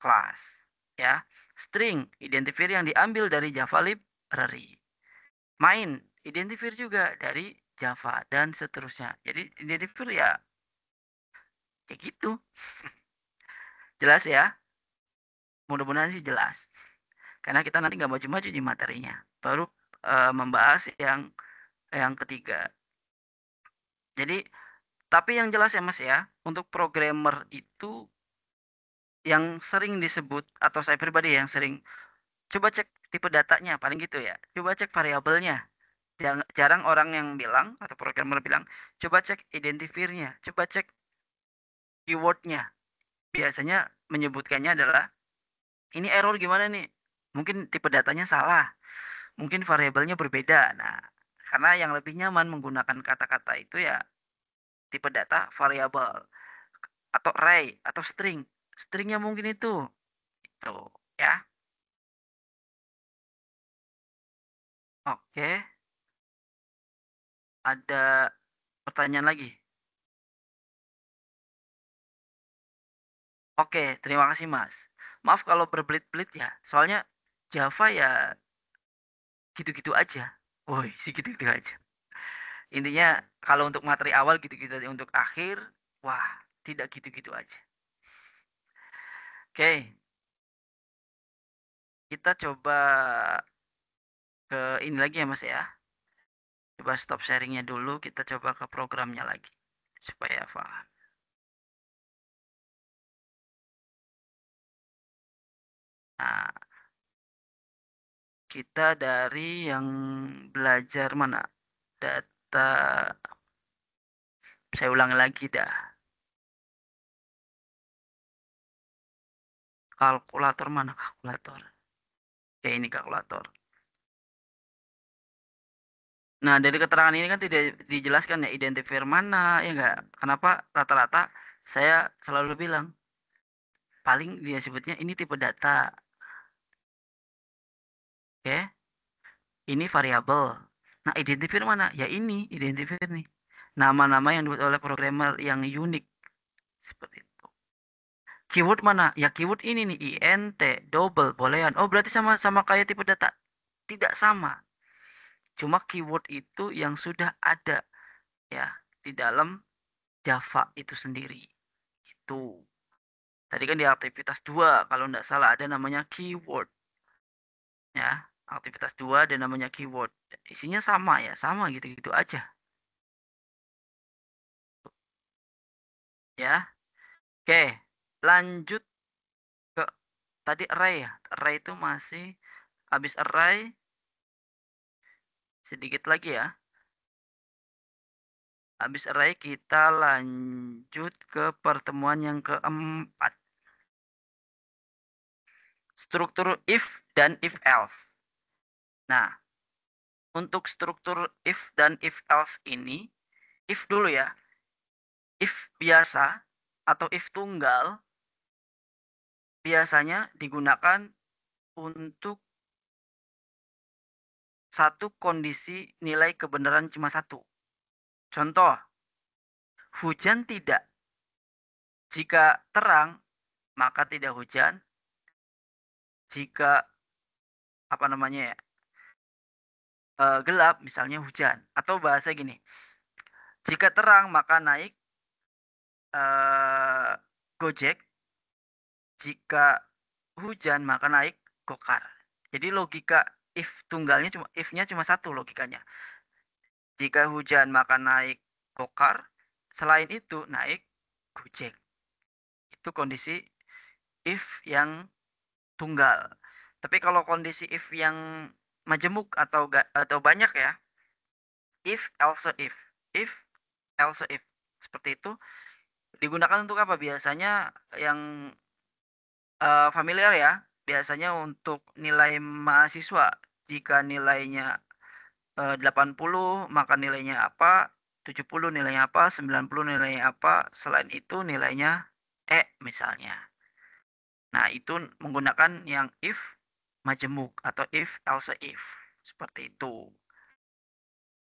kelas ya. String identifier yang diambil dari Java library. Main identifier juga dari Java dan seterusnya. Jadi identifier ya kayak gitu. Jelas ya? Mudah-mudahan sih jelas. Karena kita nanti nggak maju-maju di materinya. Baru membahas yang ketiga. Jadi tapi yang jelas ya Mas ya, untuk programmer itu yang sering disebut atau saya pribadi yang sering coba cek tipe datanya paling gitu ya. Coba cek variabelnya. Jarang orang yang bilang atau programmer bilang, coba cek identifiernya, coba cek keywordnya. Biasanya menyebutkannya adalah ini error gimana nih? Mungkin tipe datanya salah, mungkin variabelnya berbeda. Nah, karena yang lebih nyaman menggunakan kata-kata itu ya tipe data variabel atau array atau string. Stringnya mungkin itu. Itu ya. Oke, ada pertanyaan lagi. Oke, terima kasih Mas. Maaf kalau berbelit-belit ya. Soalnya Java ya gitu-gitu aja. Woi, sih gitu-gitu aja. Intinya kalau untuk materi awal gitu-gitu aja. Untuk akhir, wah, tidak gitu-gitu aja. Oke, kita coba ke ini lagi ya Mas ya. Coba stop sharingnya dulu, kita coba ke programnya lagi. Supaya paham. Nah, kita dari yang belajar mana? Data, saya ulangi lagi dah. Kalkulator mana kalkulator? Oke, ini kalkulator. Nah, dari keterangan ini kan tidak dijelaskan ya identifier mana, ya enggak? Kenapa rata-rata saya selalu bilang, paling dia sebutnya ini tipe data, ya. Ini variabel. Nah, identifier mana? Ya ini identifier nih. Nama-nama yang dibuat oleh programmer yang unik. Seperti itu. Keyword mana? Ya keyword ini nih, int, double, boolean. Oh, berarti sama-sama kayak tipe data. Tidak sama. Cuma keyword itu yang sudah ada ya di dalam Java itu sendiri. Itu. Tadi kan di aktivitas 2 kalau tidak salah ada namanya keyword ya. Aktivitas 2 ada namanya keyword. Isinya sama ya, sama gitu-gitu aja ya. Oke, lanjut ke tadi array ya. Array itu masih habis array sedikit lagi ya. Habis array kita lanjut ke pertemuan yang keempat. Struktur if dan if else. Nah, untuk struktur if dan if else ini, if dulu ya. If biasa atau if tunggal biasanya digunakan untuk satu kondisi nilai kebenaran cuma satu. Contoh, hujan tidak. Jika terang, maka tidak hujan. Jika apa namanya ya, gelap, misalnya hujan. Atau bahasa gini, jika terang maka naik Gojek. Jika hujan maka naik Gokar. Jadi logika if tunggalnya if-nya cuma satu logikanya. Jika hujan maka naik Gokar, selain itu naik Gojek. Itu kondisi if yang tunggal. Tapi kalau kondisi if yang majemuk atau banyak ya, if else if seperti itu digunakan untuk apa? Biasanya yang familiar ya, biasanya untuk nilai mahasiswa. Jika nilainya 80 maka nilainya apa, 70 nilainya apa, 90 nilainya apa, selain itu nilainya E misalnya. Nah, itu menggunakan yang if majemuk atau if else if. Seperti itu.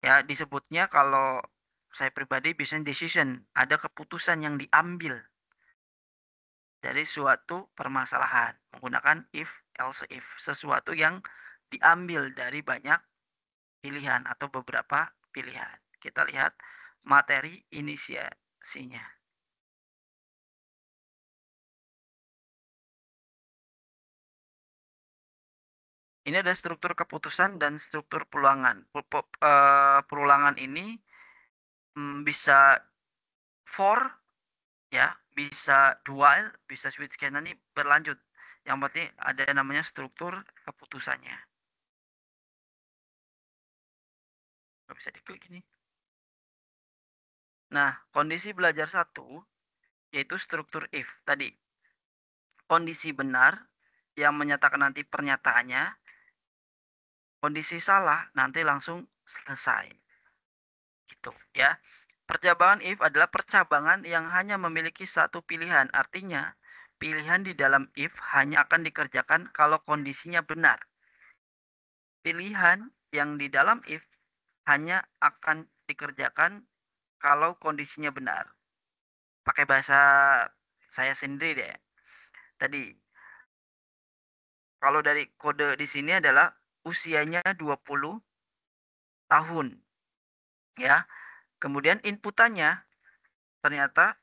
Ya, disebutnya kalau saya pribadi biasanya decision, ada keputusan yang diambil dari suatu permasalahan menggunakan if else if, sesuatu yang diambil dari banyak pilihan atau beberapa pilihan. Kita lihat materi inisiasinya. Ini ada struktur keputusan dan struktur perulangan. Perulangan ini bisa for ya, bisa dual, bisa switch canon, ini berlanjut. Yang penting ada namanya struktur keputusannya. Nggak bisa diklik ini. Nah, kondisi belajar satu yaitu struktur if tadi. Kondisi benar yang menyatakan nanti pernyataannya, kondisi salah nanti langsung selesai. Gitu ya. Percabangan if adalah percabangan yang hanya memiliki satu pilihan. Artinya, pilihan di dalam if hanya akan dikerjakan kalau kondisinya benar. Pilihan yang di dalam if hanya akan dikerjakan kalau kondisinya benar. Pakai bahasa saya sendiri deh. Tadi, kalau dari kode di sini adalah usianya 20 tahun. Ya. Kemudian inputannya ternyata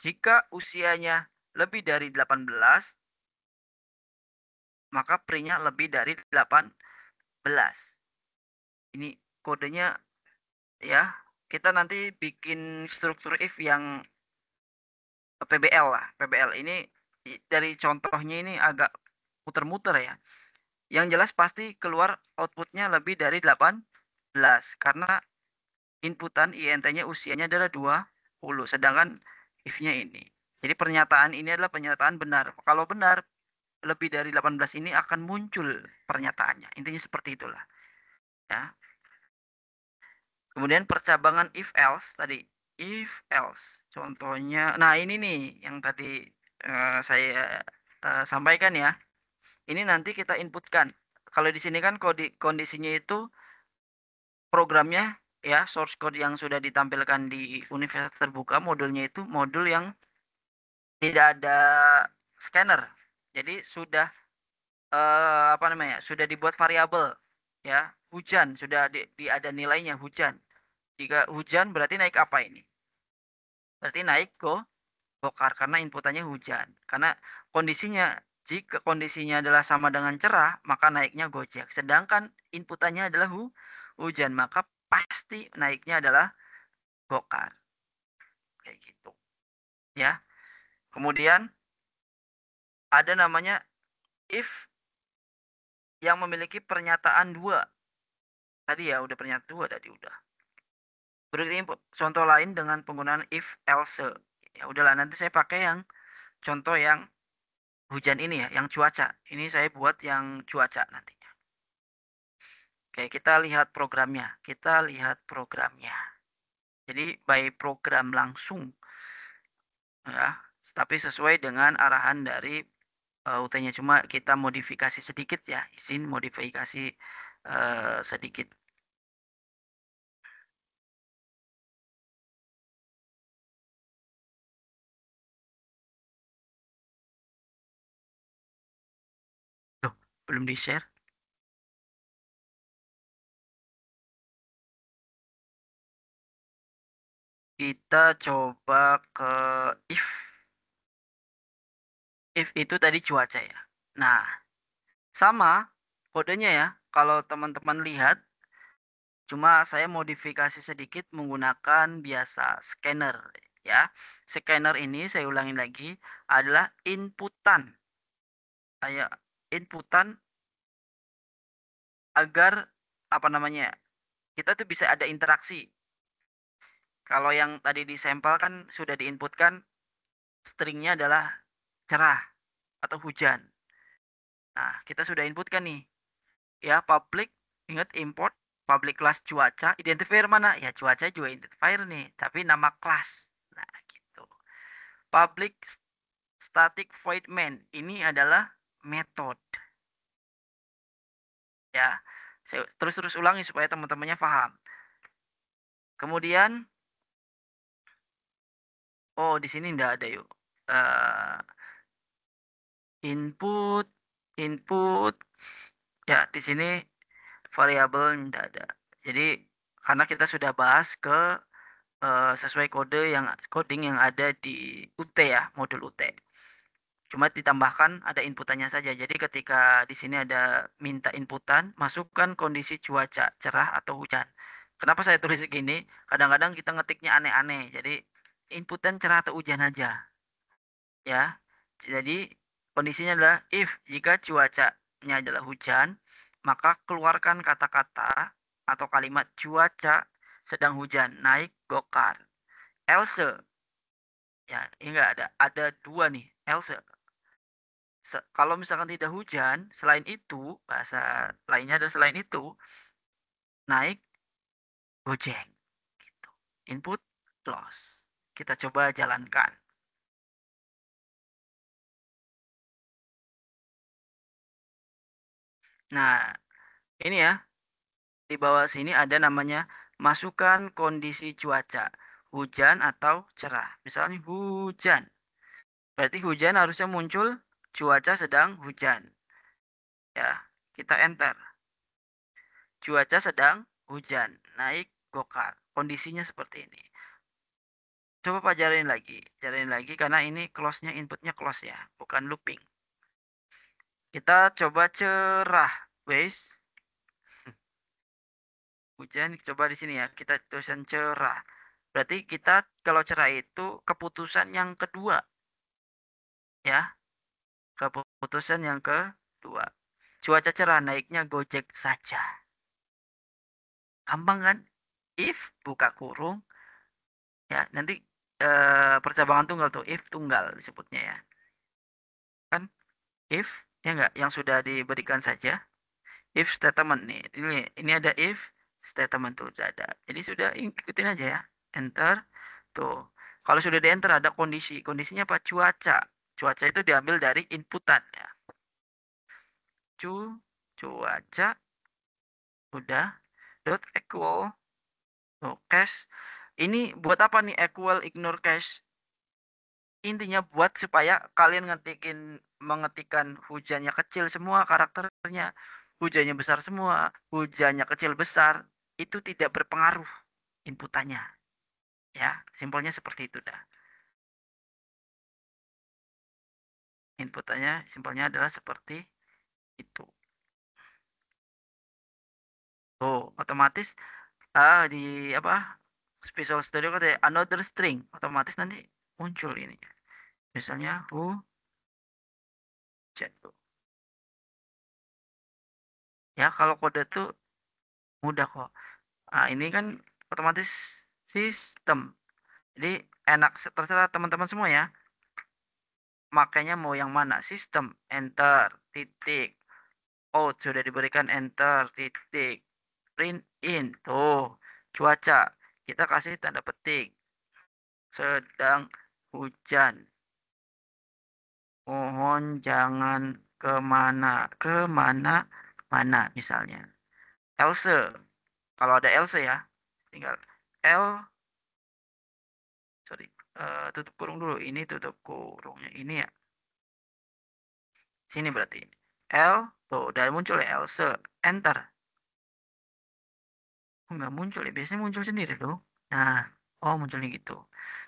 jika usianya lebih dari 18, maka pre-nya lebih dari 18. Ini kodenya ya. Kita nanti bikin struktur if yang PBL lah. PBL ini dari contohnya ini agak muter-muter ya. Yang jelas pasti keluar outputnya lebih dari 18. Karena inputan INT-nya usianya adalah 20. Sedangkan if-nya ini. Jadi pernyataan ini adalah pernyataan benar. Kalau benar, lebih dari 18 ini akan muncul pernyataannya. Intinya seperti itulah. Ya. Kemudian percabangan if else tadi. If else. Contohnya, nah ini nih yang tadi saya sampaikan ya. Ini nanti kita inputkan. Kalau di sini kan kondisinya itu programnya ya, source code yang sudah ditampilkan di Universitas Terbuka, modulnya itu modul yang tidak ada scanner. Jadi sudah apa namanya? Sudah dibuat variabel ya. Hujan sudah ada nilainya hujan. Jika hujan berarti naik apa ini? Berarti naik Gokar karena inputannya hujan. Karena kondisinya jika kondisinya adalah sama dengan cerah, maka naiknya Gojek. Sedangkan inputannya adalah hujan, maka pasti naiknya adalah Gokar. Kayak gitu. Ya. Kemudian ada namanya if yang memiliki pernyataan dua. Tadi ya udah pernyataan dua tadi udah. Berarti contoh lain dengan penggunaan if else. Ya udahlah, nanti saya pakai yang contoh yang hujan ini ya, yang cuaca. Ini saya buat yang cuaca nantinya. Oke, kita lihat programnya. Kita lihat programnya. Jadi by program langsung ya, tapi sesuai dengan arahan dari UT-nya. Cuma kita modifikasi sedikit ya, izin modifikasi sedikit. Tuh, belum di-share. Kita coba ke if. If itu tadi cuaca ya. Nah, sama kodenya ya. Kalau teman-teman lihat, cuma saya modifikasi sedikit menggunakan biasa scanner ya. Scanner ini saya ulangi lagi adalah inputan. Kayak inputan agar apa namanya? Kita tuh bisa ada interaksi. Kalau yang tadi di sampel kan sudah diinputkan stringnya adalah cerah atau hujan. Nah, kita sudah inputkan nih. Ya, public, ingat import, public class cuaca, identifier mana? Ya, cuaca juga identifier nih, tapi nama kelas. Nah, gitu. Public static void main, ini adalah method. Ya, saya terus-terus ulangi supaya teman-temannya paham. Kemudian, oh di sini enggak ada yuk. Eh, input, input, ya di sini variabel enggak ada. Jadi, karena kita sudah bahas ke sesuai coding yang ada di UT ya, modul UT. Cuma ditambahkan ada inputannya saja. Jadi ketika di sini ada minta inputan, masukkan kondisi cuaca cerah atau hujan. Kenapa saya tulis gini? Kadang-kadang kita ngetiknya aneh-aneh. Jadi inputan cerah atau hujan aja, ya. Jadi kondisinya adalah if jika cuacanya adalah hujan, maka keluarkan kata-kata atau kalimat cuaca sedang hujan naik gokar. Else, ya ini enggak ada dua nih else. Kalau misalkan tidak hujan, selain itu bahasa lainnya adalah selain itu naik gojek gitu. Input close. Kita coba jalankan. Nah, ini ya, di bawah sini ada namanya masukkan kondisi cuaca, hujan atau cerah. Misalnya hujan. Berarti hujan harusnya muncul cuaca sedang hujan. Ya, kita enter. Cuaca sedang hujan, naik gokar. Kondisinya seperti ini. Coba Pak jalanin lagi karena ini close-nya inputnya close ya, bukan looping. Kita coba cerah, guys. Hujan coba di sini ya, kita tulisan cerah. Berarti kita kalau cerah itu keputusan yang kedua ya, keputusan yang kedua. Cuaca cerah naiknya Gojek saja. Gampang kan? If buka kurung ya, nanti percabangan tunggal tuh, if tunggal disebutnya ya. Kan if ya enggak yang sudah diberikan saja. If statement nih. Ini ada if statement tuh sudah ada. Jadi sudah ikutin aja ya. Enter. Tuh. Kalau sudah di enter ada kondisi. Kondisinya apa? Cuaca. Cuaca itu diambil dari inputan ya. Cuaca udah dot equal tuh cache. Ini buat apa nih equal ignore cache? Intinya buat supaya kalian mengetikkan hujannya kecil semua karakternya, hujannya besar semua, hujannya kecil besar, itu tidak berpengaruh inputannya. Ya, simpelnya seperti itu dah. Inputannya simpelnya adalah seperti itu. Tuh, otomatis di apa? Visual Studio kata another string, otomatis nanti muncul ini. Misalnya hujan tuh. Ya, kalau kode tuh mudah kok. Ini kan otomatis sistem. Jadi enak, terserah teman-teman semua ya. Makanya mau yang mana? Sistem, enter, titik. Out sudah diberikan enter, titik. Print in, tuh. Cuaca, kita kasih tanda petik. Sedang hujan. Mohon jangan kemana-mana misalnya. Else, kalau ada else ya, tinggal sorry, tutup kurung dulu. Ini tutup kurungnya ini ya. Sini berarti. Tuh udah muncul ya else. Enter. Oh, nggak muncul ya, biasanya muncul sendiri loh. Nah, oh munculnya gitu.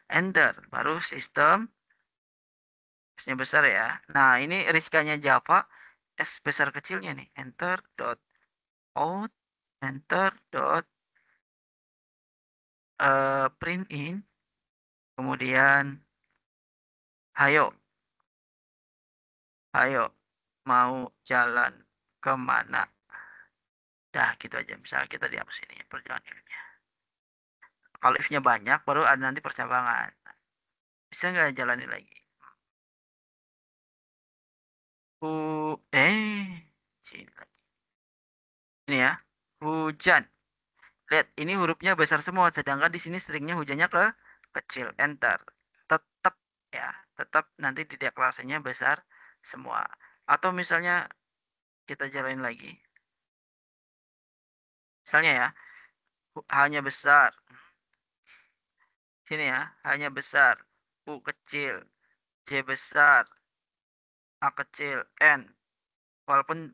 Enter, baru sistem. S-nya besar ya. Nah, ini riskannya Java. S besar kecilnya nih. Enter dot out. Enter dot print in. Kemudian, hayo. Ayo, mau jalan kemana? Dah gitu aja. Misalnya kita dihapus ini perjalanan if-nya. Kalau if-nya banyak, baru ada nanti percabangan. Bisa nggak jalani lagi? Sini lagi. Ini ya, hujan. Lihat, ini hurufnya besar semua, sedangkan di sini seringnya hujannya kecil. Enter. Tetap ya, tetap nanti di deklarasinya besar semua. Atau misalnya kita jalanin lagi. Misalnya ya, hanya besar. Sini ya, hanya besar. U kecil, J besar, A kecil, N. Walaupun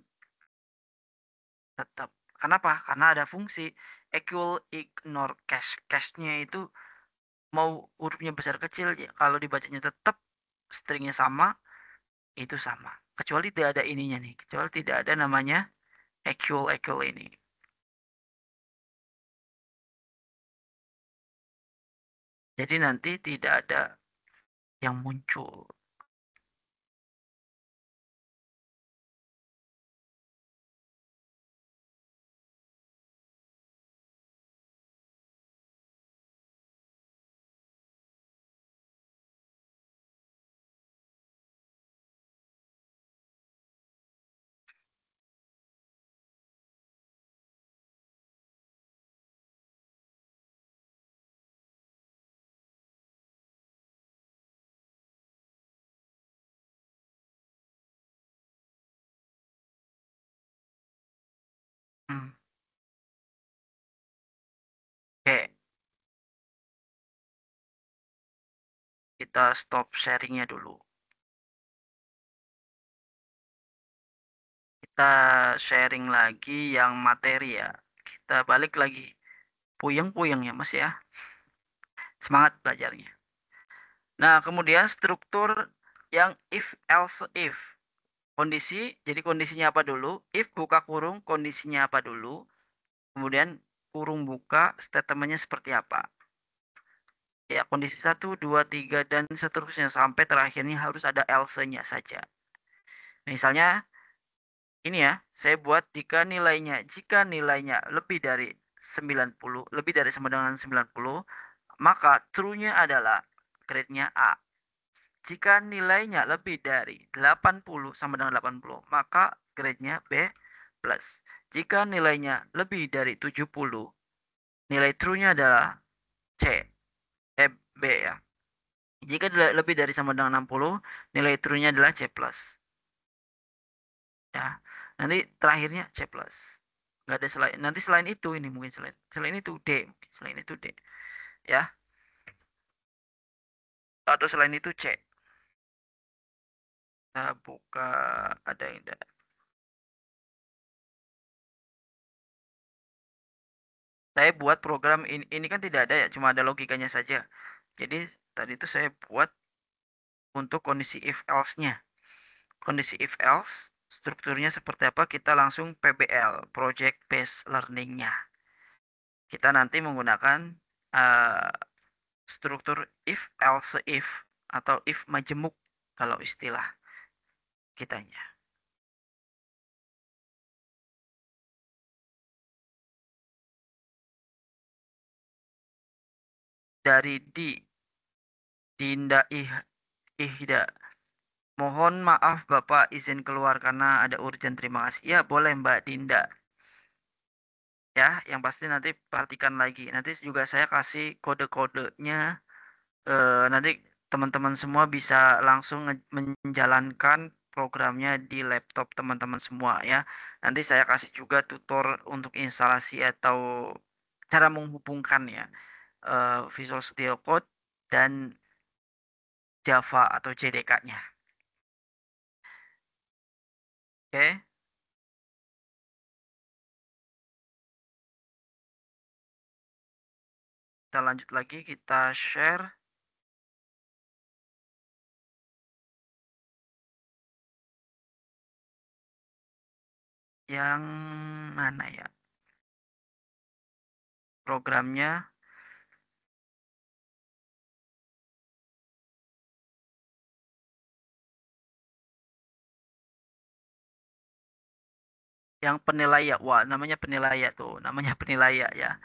tetap. Kenapa? Karena ada fungsi equal ignore cache. Cache-nya itu mau hurufnya besar kecil, ya, kalau dibacanya tetap stringnya sama, itu sama. Kecuali tidak ada ininya nih. Kecuali tidak ada namanya equal ini. Jadi nanti tidak ada yang muncul. Hmm. Oke, kita stop sharingnya dulu. Kita sharing lagi yang materi ya. Kita balik lagi. Puyeng-puyeng ya mas ya. Semangat belajarnya. Nah, kemudian struktur yang if else if. Kondisi, jadi kondisinya apa dulu? If buka kurung, kondisinya apa dulu? Kemudian kurung buka, statementnya seperti apa? Ya, kondisi 1, 2, 3 dan seterusnya. Sampai terakhirnya harus ada else-nya saja. Misalnya, ini ya, saya buat jika nilainya lebih dari 90, lebih dari sama dengan 90, maka true-nya adalah grade-nya A. Jika nilainya lebih dari 80 sama dengan 80, maka grade-nya B plus. Jika nilainya lebih dari 70, nilai true-nya adalah C, B ya. Jika lebih dari sama dengan 60, nilai true-nya adalah C plus. Ya, nanti terakhirnya C plus. Nggak ada selain, nanti selain itu ini mungkin selain itu D, selain itu D. Ya, atau selain itu C. Kita buka, ada yang tidak. Saya buat program ini kan tidak ada ya, cuma ada logikanya saja. Jadi tadi itu saya buat untuk kondisi if else-nya. Kondisi if else, strukturnya seperti apa, kita langsung PBL, Project Based Learning-nya. Kita nanti menggunakan uh, struktur if else if atau if majemuk kalau istilah kitanya. dari Dinda Ihda. Mohon maaf Bapak, izin keluar karena ada urgent, terima kasih. Ya boleh Mbak Dinda. Ya, yang pasti nanti perhatikan lagi. Nanti juga saya kasih kode-kodenya. Nanti teman-teman semua bisa langsung menjalankan programnya di laptop teman-teman semua ya. Nanti saya kasih juga tutor untuk instalasi atau cara menghubungkan ya, Visual Studio Code dan Java atau JDK-nya. Oke, kita lanjut lagi, kita share yang mana ya programnya. Yang penilaian, wah namanya penilaian tuh, namanya penilaian ya.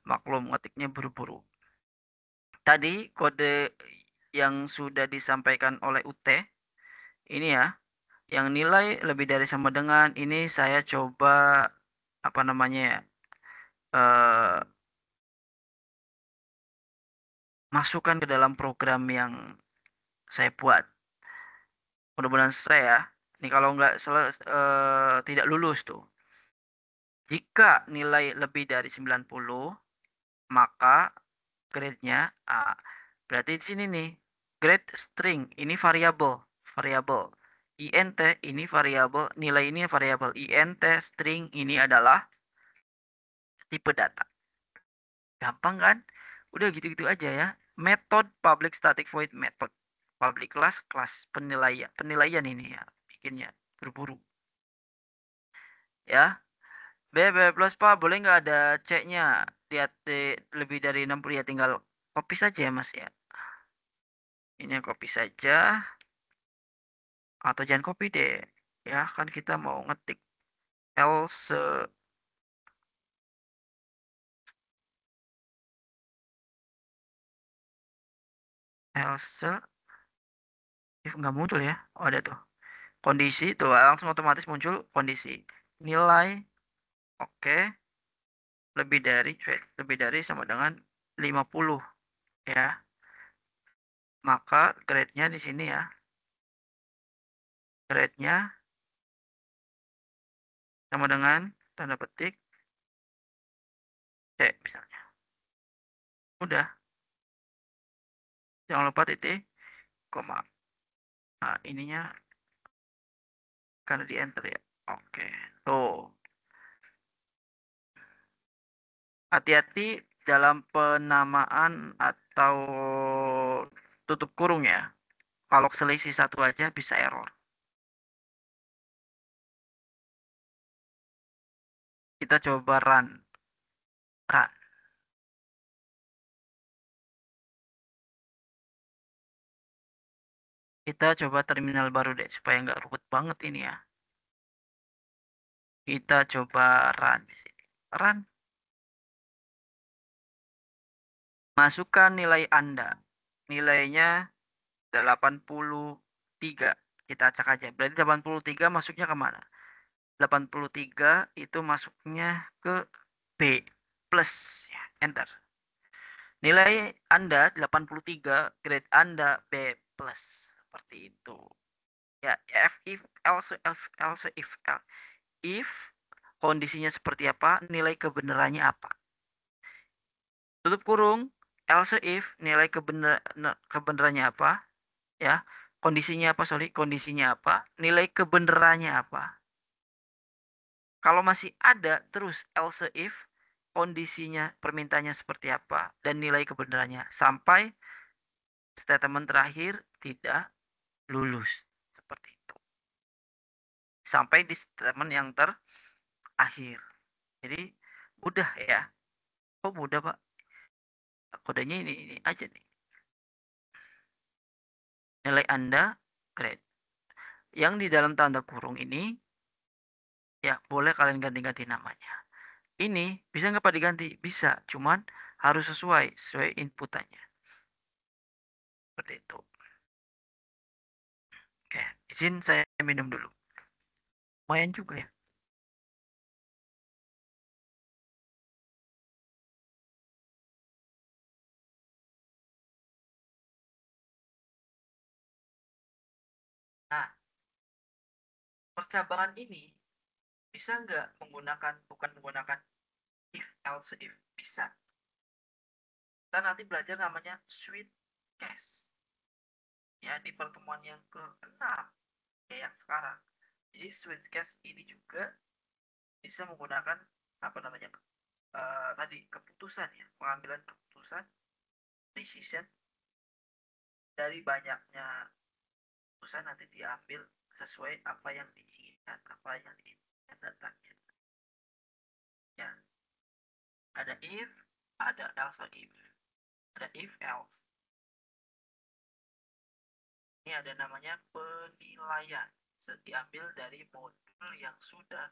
Maklum ngetiknya buru-buru. Tadi kode yang sudah disampaikan oleh UT ini ya, yang nilai lebih dari sama dengan ini saya coba apa namanya ya, eh, masukkan ke dalam program yang saya buat. Mudah-mudahan selesai ya. Ini kalau nggak tidak lulus tuh. Jika nilai lebih dari 90, maka grade-nya A. Berarti di sini nih, grade string ini variabel, variabel. int ini variabel, nilai ini variabel. int string ini adalah tipe data. Gampang kan? Udah gitu-gitu aja ya. Method public static void method. Public class kelas penilaian. Penilaian ini ya, bikinnya buru-buru. Ya. B plus Pak, boleh nggak ada C-nya? Lihat lebih dari 60 ya, tinggal copy saja ya Mas ya. Ini copy saja. Atau jangan copy deh. Ya, kan kita mau ngetik else else if nggak muncul ya. Oh, ada tuh. Kondisi tuh langsung otomatis muncul kondisi. Nilai oke, lebih dari sama dengan 50 ya. Maka grade-nya di sini ya. Grade-nya sama dengan tanda petik C misalnya. Udah, jangan lupa titik koma. Nah, ininya karena di enter ya. Oke. Tuh. Hati-hati dalam penamaan atau tutup kurung ya. Kalau selisih satu aja bisa error. Kita coba run. Run. Kita coba terminal baru deh supaya nggak ruwet banget ini ya. Kita coba run di sini. Run. Masukkan nilai Anda. Nilainya 83. Kita acak aja. Berarti 83 masuknya kemana? 83 itu masuknya ke B plus ya. Enter. Nilai Anda 83, grade Anda B plus. Seperti itu. Ya, if if kondisinya seperti apa, nilai kebenarannya apa. Tutup kurung, else if nilai kebenarannya apa, ya. Kondisinya apa, sorry, kondisinya apa, nilai kebenarannya apa. Kalau masih ada terus else if kondisinya permintaannya seperti apa dan nilai kebenarannya sampai statement terakhir tidak lulus. Seperti itu. Sampai di statement yang terakhir. Jadi mudah ya. Kok mudah Pak? Kodenya ini aja nih. Nilai Anda grade. Yang di dalam tanda kurung ini ya boleh kalian ganti-ganti namanya. Ini bisa nggak Pak diganti? Bisa. Cuman harus sesuai inputannya. Seperti itu. Oke, izin saya minum dulu. Lumayan juga ya. Nah, percabangan ini bisa nggak bukan menggunakan if, else, if? Bisa. Kita nanti belajar namanya switch case. Ya, di pertemuan yang ke-6, ya yang sekarang. Jadi switch case ini juga bisa menggunakan apa namanya tadi keputusan ya, pengambilan keputusan, decision, dari banyaknya keputusan nanti diambil sesuai apa yang diinginkan, apa yang diinginkan datangnya. Ya, ada if, ada else if, ada if else. Ini ada namanya penilaian, diambil dari modul yang sudah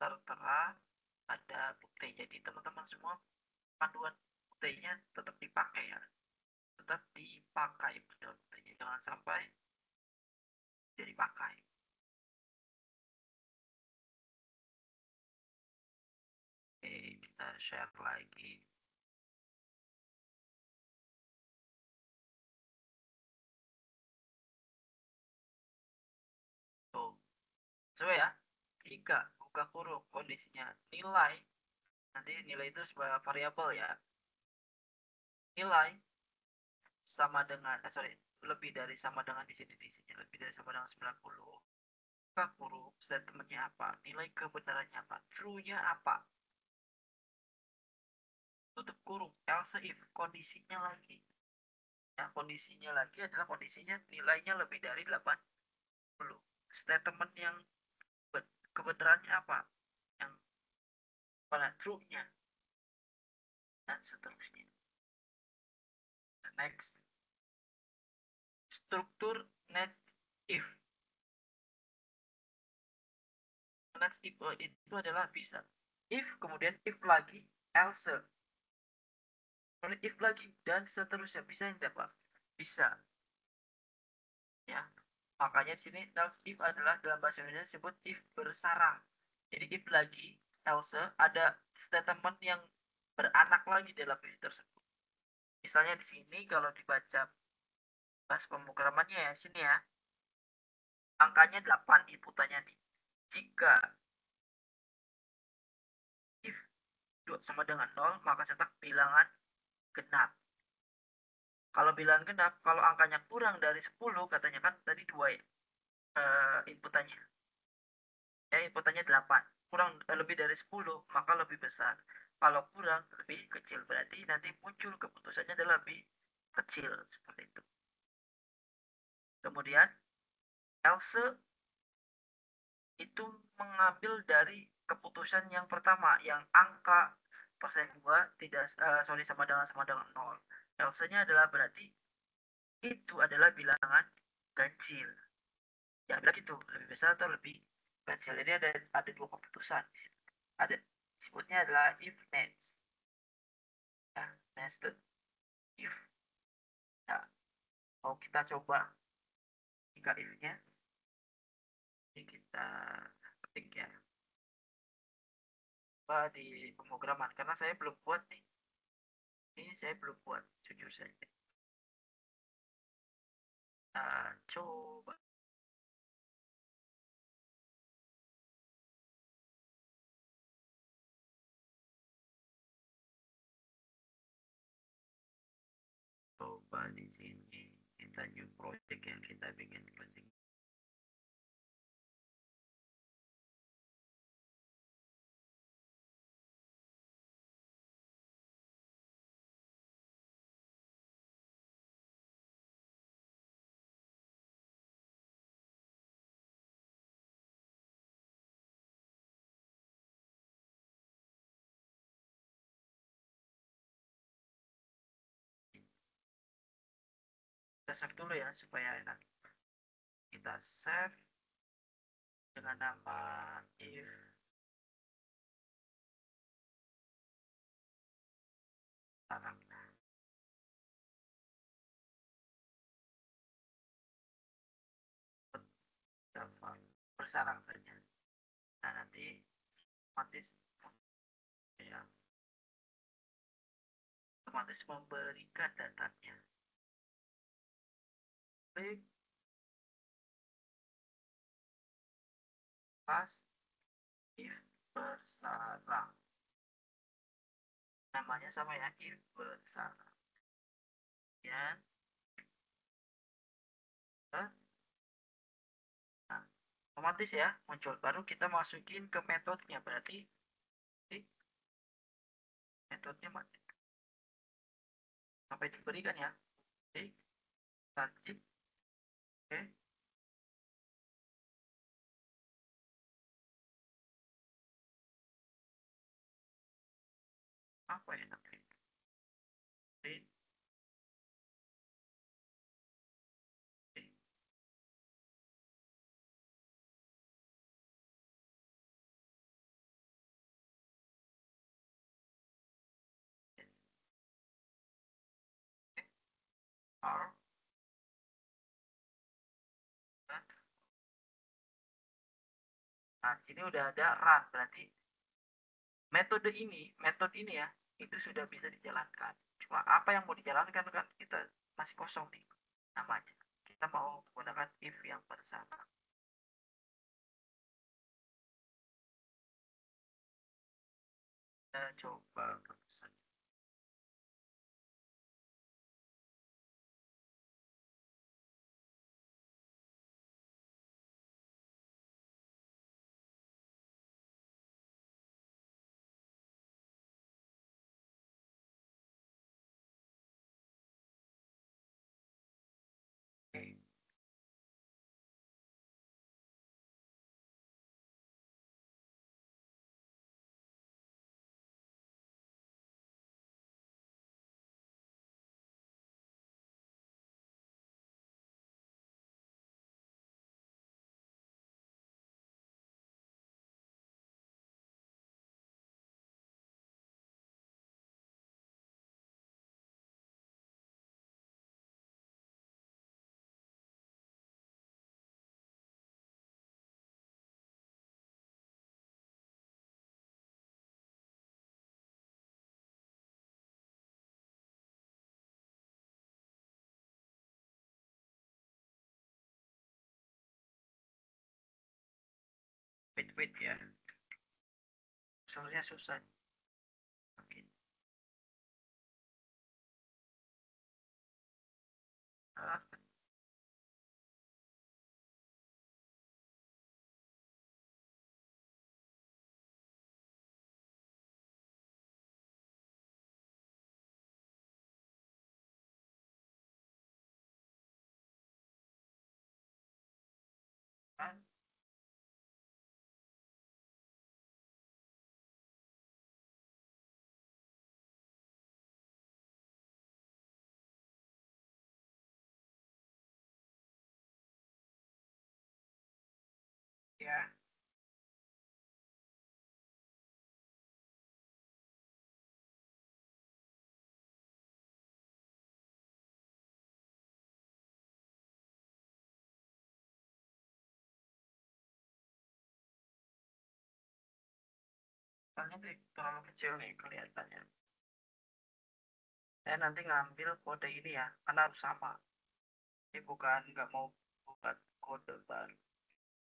tertera, ada bukti. Jadi teman-teman semua panduan buktinya tetap dipakai ya, tetap dipakai panduan buktinya, jangan sampai jadi pakai. Oke, kita share lagi. Tuh, sesuai ya. Jika buka kurung kondisinya nilai, nanti nilai itu sebuah variabel ya. Nilai sama dengan lebih dari sama dengan di sini lebih dari sama dengan 90. Buka kurung statementnya apa? Nilai kebenarannya apa? True-nya apa? Tutup kurung else if kondisinya lagi. Ya, kondisinya lagi adalah kondisinya nilainya lebih dari 80. Statement yang kebenarannya apa? Yang mana true-nya dan seterusnya. Next, struktur next if. Next if itu adalah bisa if, kemudian if lagi, else, kemudian if lagi, dan seterusnya. Bisa yang dapat bisa ya. Makanya di sini else if adalah dalam bahasa Indonesia disebut if bersarang. Jadi if lagi, else, ada statement yang beranak lagi dalam if tersebut. Misalnya di sini kalau dibaca bahas pemrogramannya ya, sini ya, angkanya 8 inputannya nih. Jika if 2 sama dengan 0, maka cetak bilangan genap. Kalau bilangan genap, kalau angkanya kurang dari 10, katanya kan tadi 2 ya, inputannya. Ya, inputannya 8. Kurang lebih dari 10, maka lebih besar. Kalau kurang, lebih kecil. Berarti nanti muncul keputusannya adalah lebih kecil. Seperti itu. Kemudian, else itu mengambil dari keputusan yang pertama, yang angka persen 2 tidak sama dengan 0. Else-nya adalah berarti itu adalah bilangan ganjil. Ya, bilang gitu, lebih besar atau lebih kecil. Jadi ada dua keputusan. Ada sebutnya adalah if next. Ya, nested if. Ya, mau kita coba jika if-nya. Jadi kita ketik ya. Coba di pemrograman karena saya belum buat nih. Ini saya belum buat, jujur saja. Coba coba di sini kita new project yang kita bikin closing. Kita save dulu ya supaya enak. Kita save dengan nama if sekarang bersarang saja. Nah, nanti otomatis ya, otomatis memberikan datanya. Klik pas if bersarang. Namanya sama ya, if bersarang. Ya, nah, otomatis ya muncul. Baru kita masukin ke metodenya. Berarti metodenya sampai diberikan ya. Oke, lanjut. Oke, apa ya namanya? Oke, oke. R, nah sini udah ada run, berarti metode ini ya, itu sudah bisa dijalankan. Cuma apa yang mau dijalankan kan kita masih kosong nih namanya. Kita mau menggunakan if yang bersama. Kita coba saja. Oke. Wait ya. Soalnya susah. Oke. Ah, ah, ya. Soalnya terlalu kecil nih kelihatannya. Saya nanti ngambil kode ini ya, karena harus sama. Ini bukan nggak mau buat kode baru.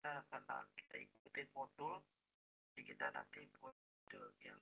Karena kita ikutin modul, jadi kita nanti kode yang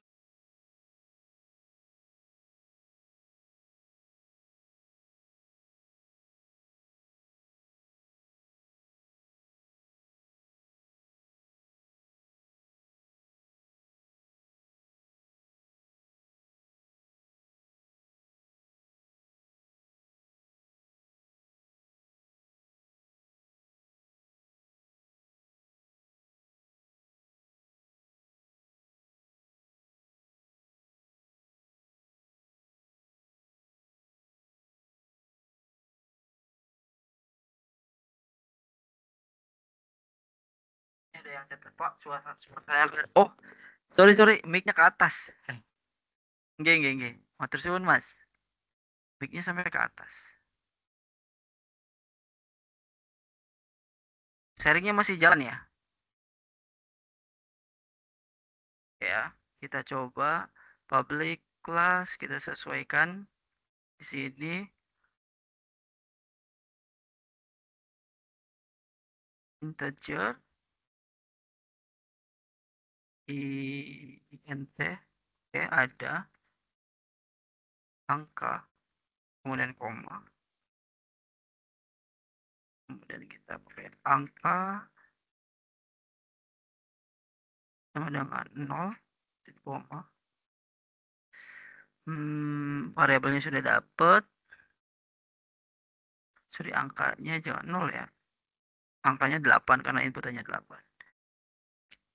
ini ada yang catat Pak, suara saya. Oh, sorry, mic-nya ke atas. Nggih. Matur suwun Mas. Mic-nya sampai ke atas. Sharingnya masih jalan ya? Ya, kita coba public class, kita sesuaikan di sini integer int, oke, ada angka, kemudian koma, kemudian kita pakai angka sama dengan 0, titik koma. Variabelnya sudah dapat. Sorry, angkanya jangan 0 ya. Angkanya 8 karena inputannya 8.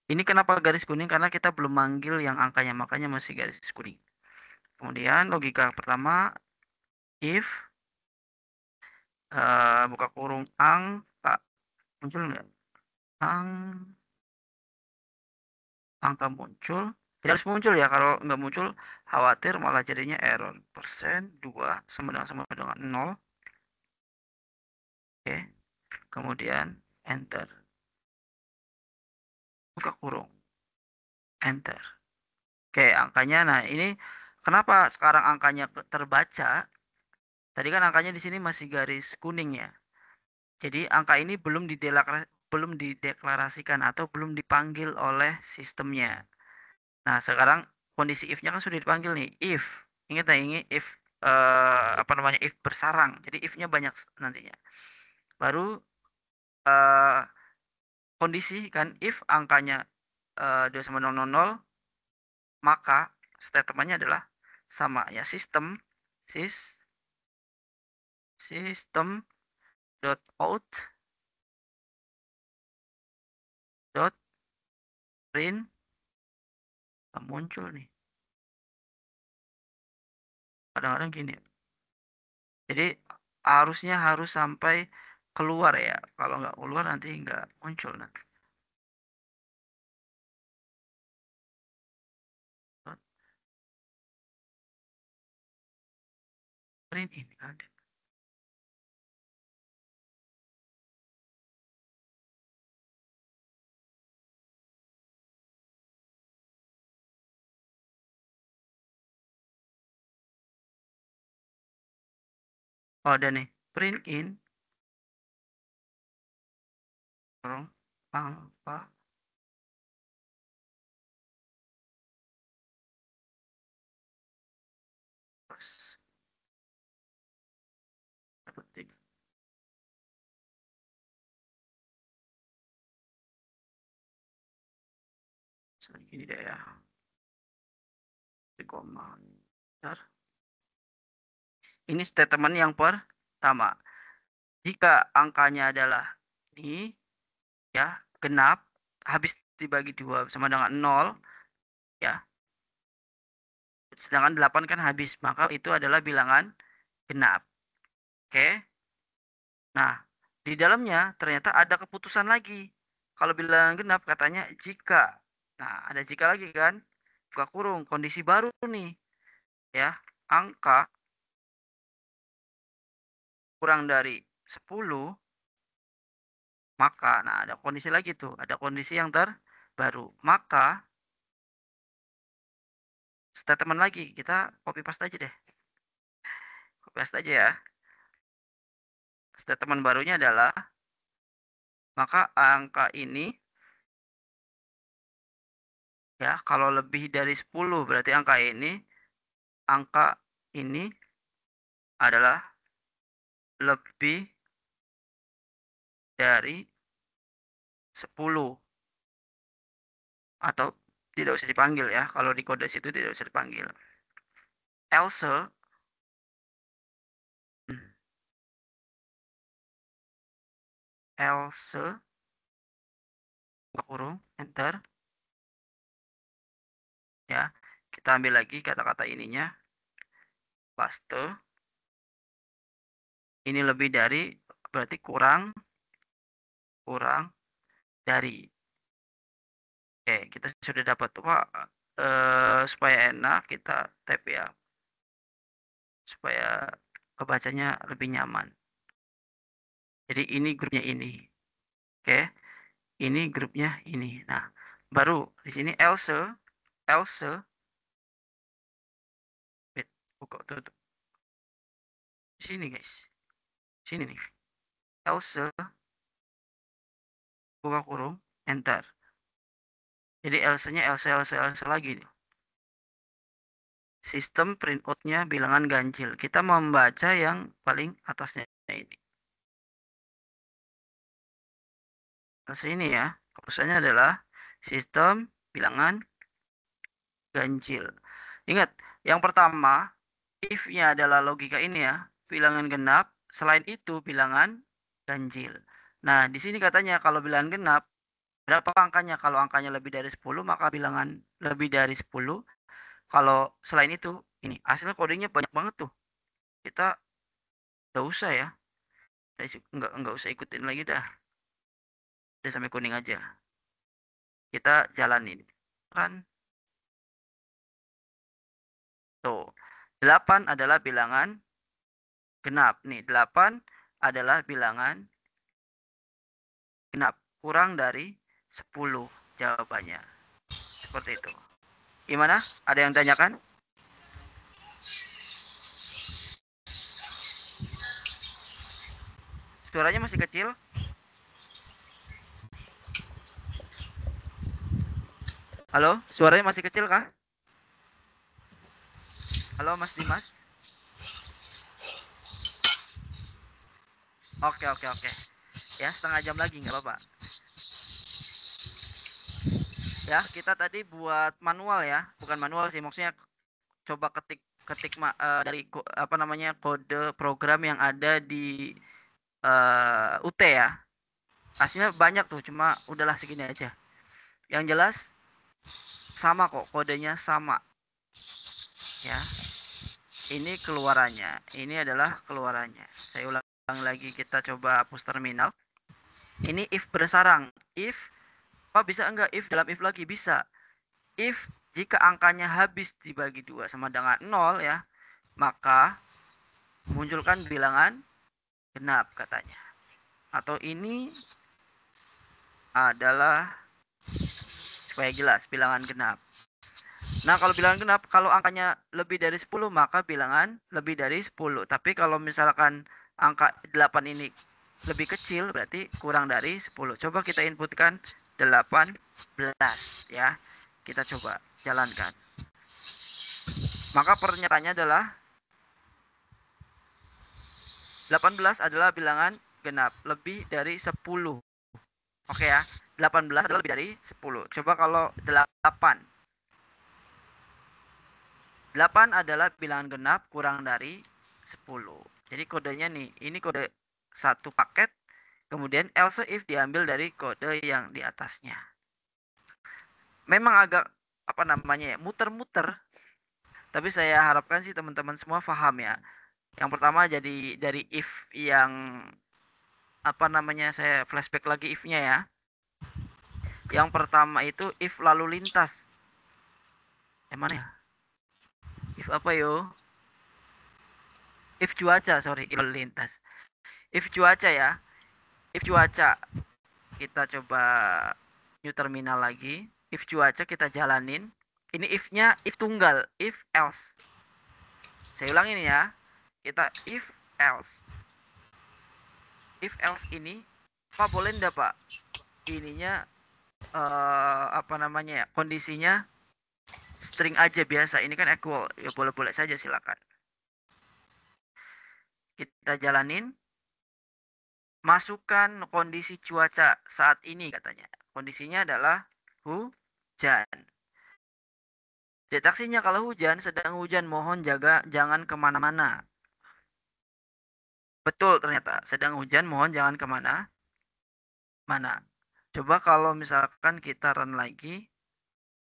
Ini kenapa garis kuning? Karena kita belum manggil yang angkanya, makanya masih garis kuning. Kemudian logika pertama, if buka kurung angka, muncul nggak? Angka muncul, tidak harus muncul ya. Kalau nggak muncul, khawatir malah jadinya error. Persen 2 sama dengan 0. Oke, kemudian enter. Buka kurung, enter. Oke, angkanya, nah ini kenapa sekarang angkanya terbaca? Tadi kan angkanya di sini masih garis kuning ya. Jadi angka ini belum dideklarasikan atau belum dipanggil oleh sistemnya. Nah, sekarang kondisi if-nya kan sudah dipanggil nih. If, ingat ya, ini if apa namanya, if bersarang. Jadi if-nya banyak nantinya. Baru eh, kondisi kan if angkanya 2 sama 000, maka statementnya adalah sama ya, system dot out dot print, muncul nih. Kadang-kadang gini. Jadi harusnya harus sampai keluar ya. Kalau nggak keluar nanti nggak muncul nanti. Print ini ada. Oh, ada nih. Print in angka plus petik. Segini deh ya. Di koma. Bentar. Ini statement yang pertama. Jika angkanya adalah ini ya, genap, habis dibagi 2 sama dengan 0 ya. Sedangkan 8 kan habis, maka itu adalah bilangan genap. Oke. Nah, di dalamnya ternyata ada keputusan lagi. Kalau bilangan genap katanya jika. Nah, ada jika lagi kan? Buka kurung, kondisi baru nih. Ya, angka kurang dari 10, maka, nah ada kondisi lagi tuh. Ada kondisi yang terbaru. Maka, statement lagi. Kita copy paste aja deh. Copy paste aja ya. Statement barunya adalah, maka angka ini, ya, kalau lebih dari 10 berarti angka ini adalah lebih dari 10 atau tidak usah dipanggil ya. Kalau di kode situ tidak usah dipanggil. Else, else, kurung, enter. Ya, kita ambil lagi kata-kata ininya, paste. Ini lebih dari, berarti kurang dari. Oke, kita sudah dapat. Wah, supaya enak kita tap ya, supaya kebacanya lebih nyaman. Jadi ini grupnya ini. Oke, ini grupnya ini. Nah, baru di sini else else, wait, buka tutup. Sini guys, sini nih. Else, buka kurung, enter. Jadi else-nya else lagi nih. Sistem printout-nya bilangan ganjil. Kita membaca yang paling atasnya ini. Else ini ya, else-nya adalah sistem bilangan ganjil. Ingat, yang pertama, if-nya adalah logika ini ya, bilangan genap, selain itu bilangan ganjil. Nah, di sini katanya kalau bilangan genap, berapa angkanya? Kalau angkanya lebih dari 10, maka bilangan lebih dari 10. Kalau selain itu, ini hasilnya kodenya banyak banget tuh. Kita nggak usah ya, nggak usah ikutin lagi dah. Udah sampai kuning aja. Kita jalanin. Kan? Tuh, 8 adalah bilangan genap. Nih, 8 adalah bilangan genap. Kurang dari 10 jawabannya. Seperti itu. Gimana? Ada yang tanyakan? Suaranya masih kecil? Halo, suaranya masih kecil kah? Halo Mas Dimas? Oke. Ya, setengah jam lagi, nggak apa-apa. Ya, kita tadi buat manual ya. Bukan manual sih, maksudnya coba ketik dari apa namanya kode program yang ada di UT ya. Hasilnya banyak tuh, cuma udahlah segini aja. Yang jelas sama kok, kodenya sama. Ya. Ini keluarannya. Ini adalah keluarannya. Saya ulang lagi, kita coba hapus terminal. Ini if bersarang. If bisa enggak if dalam if lagi? Bisa. If jika angkanya habis dibagi 2 sama dengan 0 ya, maka munculkan bilangan genap katanya. Atau ini adalah supaya jelas bilangan genap. Nah, kalau bilangan genap, kalau angkanya lebih dari 10, maka bilangan lebih dari 10. Tapi kalau misalkan angka 8 ini lebih kecil, berarti kurang dari 10. Coba kita inputkan 18 ya. Kita coba jalankan. Maka pernyataannya adalah 18 adalah bilangan genap, lebih dari 10. Oke ya, 18 adalah lebih dari 10. Coba kalau 8. 8 adalah bilangan genap kurang dari 10. Jadi kodenya nih, ini kode satu paket, kemudian else if diambil dari kode yang di atasnya. Memang agak apa namanya ya, muter-muter. Tapi saya harapkan sih teman-teman semua paham ya. Yang pertama jadi dari if yang apa namanya, saya flashback lagi if-nya ya. Yang pertama itu if lalu lintas. Mana ya? If apa yo? If cuaca, sorry, if lalu lintas. If cuaca ya. If cuaca. Kita coba new terminal lagi. If cuaca kita jalanin. Ini if-nya if tunggal, if else. Saya ulangi nih ya. Kita if else. If else ini Pak boleh enggak Pak? Ininya apa namanya ya? Kondisinya string aja biasa. Ini kan equal. Ya boleh-boleh saja silakan. Kita jalanin. Masukkan kondisi cuaca saat ini katanya. Kondisinya adalah hujan. Deteksinya kalau hujan, sedang hujan, mohon jangan kemana-mana. Betul ternyata, sedang hujan, mohon jangan kemana-mana. Coba kalau misalkan kita run lagi,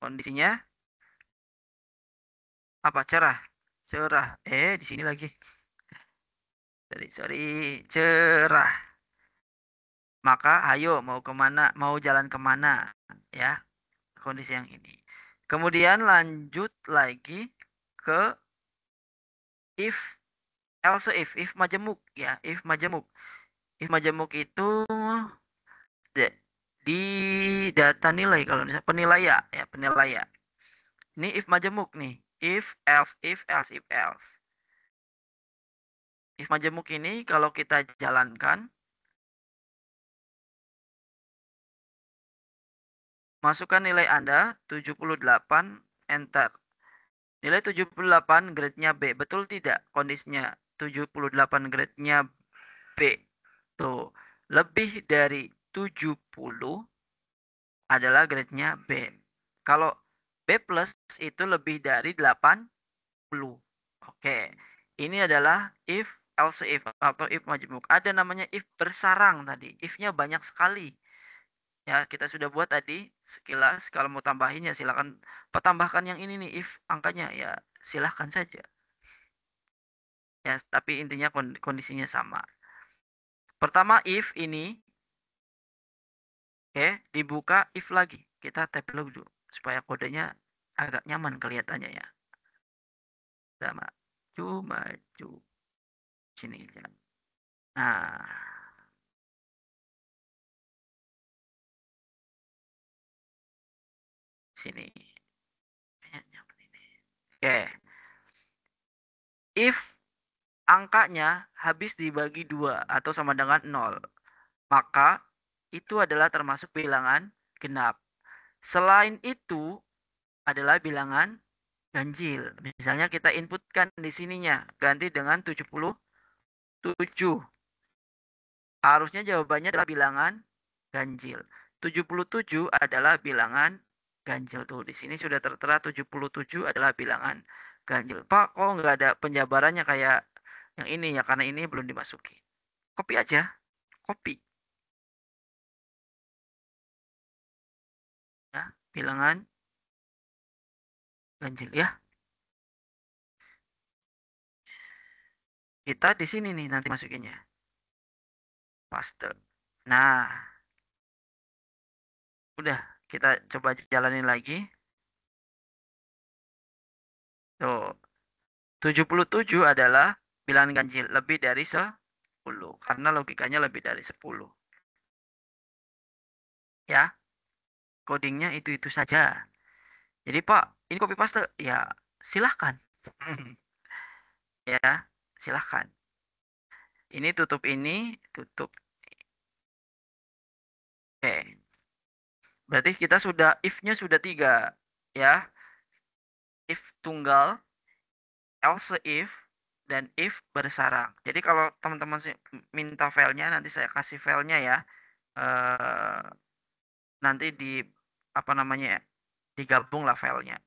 kondisinya apa? Cerah. Di sini lagi. Sorry, cerah. Maka ayo mau kemana, mau jalan kemana, ya kondisi yang ini. Kemudian lanjut lagi ke if else if majemuk ya, if majemuk. If majemuk itu di data nilai kalau misalnya penilaian ya, penilaian. Ini if majemuk nih. If, else, if, else, if, else. If majemuk ini kalau kita jalankan, masukkan nilai Anda 78, enter. Nilai 78 grade-nya B. Betul tidak kondisinya? 78 grade-nya B. Tuh, lebih dari 70 adalah grade-nya B. Kalau B plus itu lebih dari 80. Oke, ini adalah if, else if, atau if majemuk. Ada namanya if bersarang tadi. If-nya banyak sekali. Ya, kita sudah buat tadi sekilas. Kalau mau tambahin ya silakan. Tambahkan yang ini nih, if angkanya ya silahkan saja. Ya, tapi intinya kondisinya sama. Pertama if ini, oke, dibuka if lagi. Kita tap dulu supaya kodenya agak nyaman kelihatannya ya. Sama. Maju. Sini ya. Nah, sini. Kayaknya nyaman ini. Oke. If angkanya habis dibagi 2 atau sama dengan 0, maka itu adalah termasuk bilangan genap. Selain itu adalah bilangan ganjil. Misalnya kita inputkan di sininya ganti dengan 77. Harusnya jawabannya adalah bilangan ganjil. 77 adalah bilangan ganjil tuh. Di sini sudah tertera 77 adalah bilangan ganjil. Pak, kok nggak ada penjabarannya kayak yang ini ya? Karena ini belum dimasuki. Copy aja. Copy. Ya, bilangan ganjil ya. Kita di sini nih nanti masukinnya. Paste. Nah, udah. Kita coba jalanin lagi. Tuh, 77 adalah bilangan ganjil lebih dari 10 karena logikanya lebih dari 10. Ya, codingnya itu-itu saja. Jadi Pak, ini copy paste. Ya, silahkan. Ya, silahkan. Ini tutup ini, tutup. Oke. Berarti kita sudah if-nya sudah 3. Ya, if tunggal, else if, dan if bersarang. Jadi kalau teman-teman minta filenya, nanti saya kasih filenya ya. Eh, nanti di apa namanya ya, digabung lah filenya.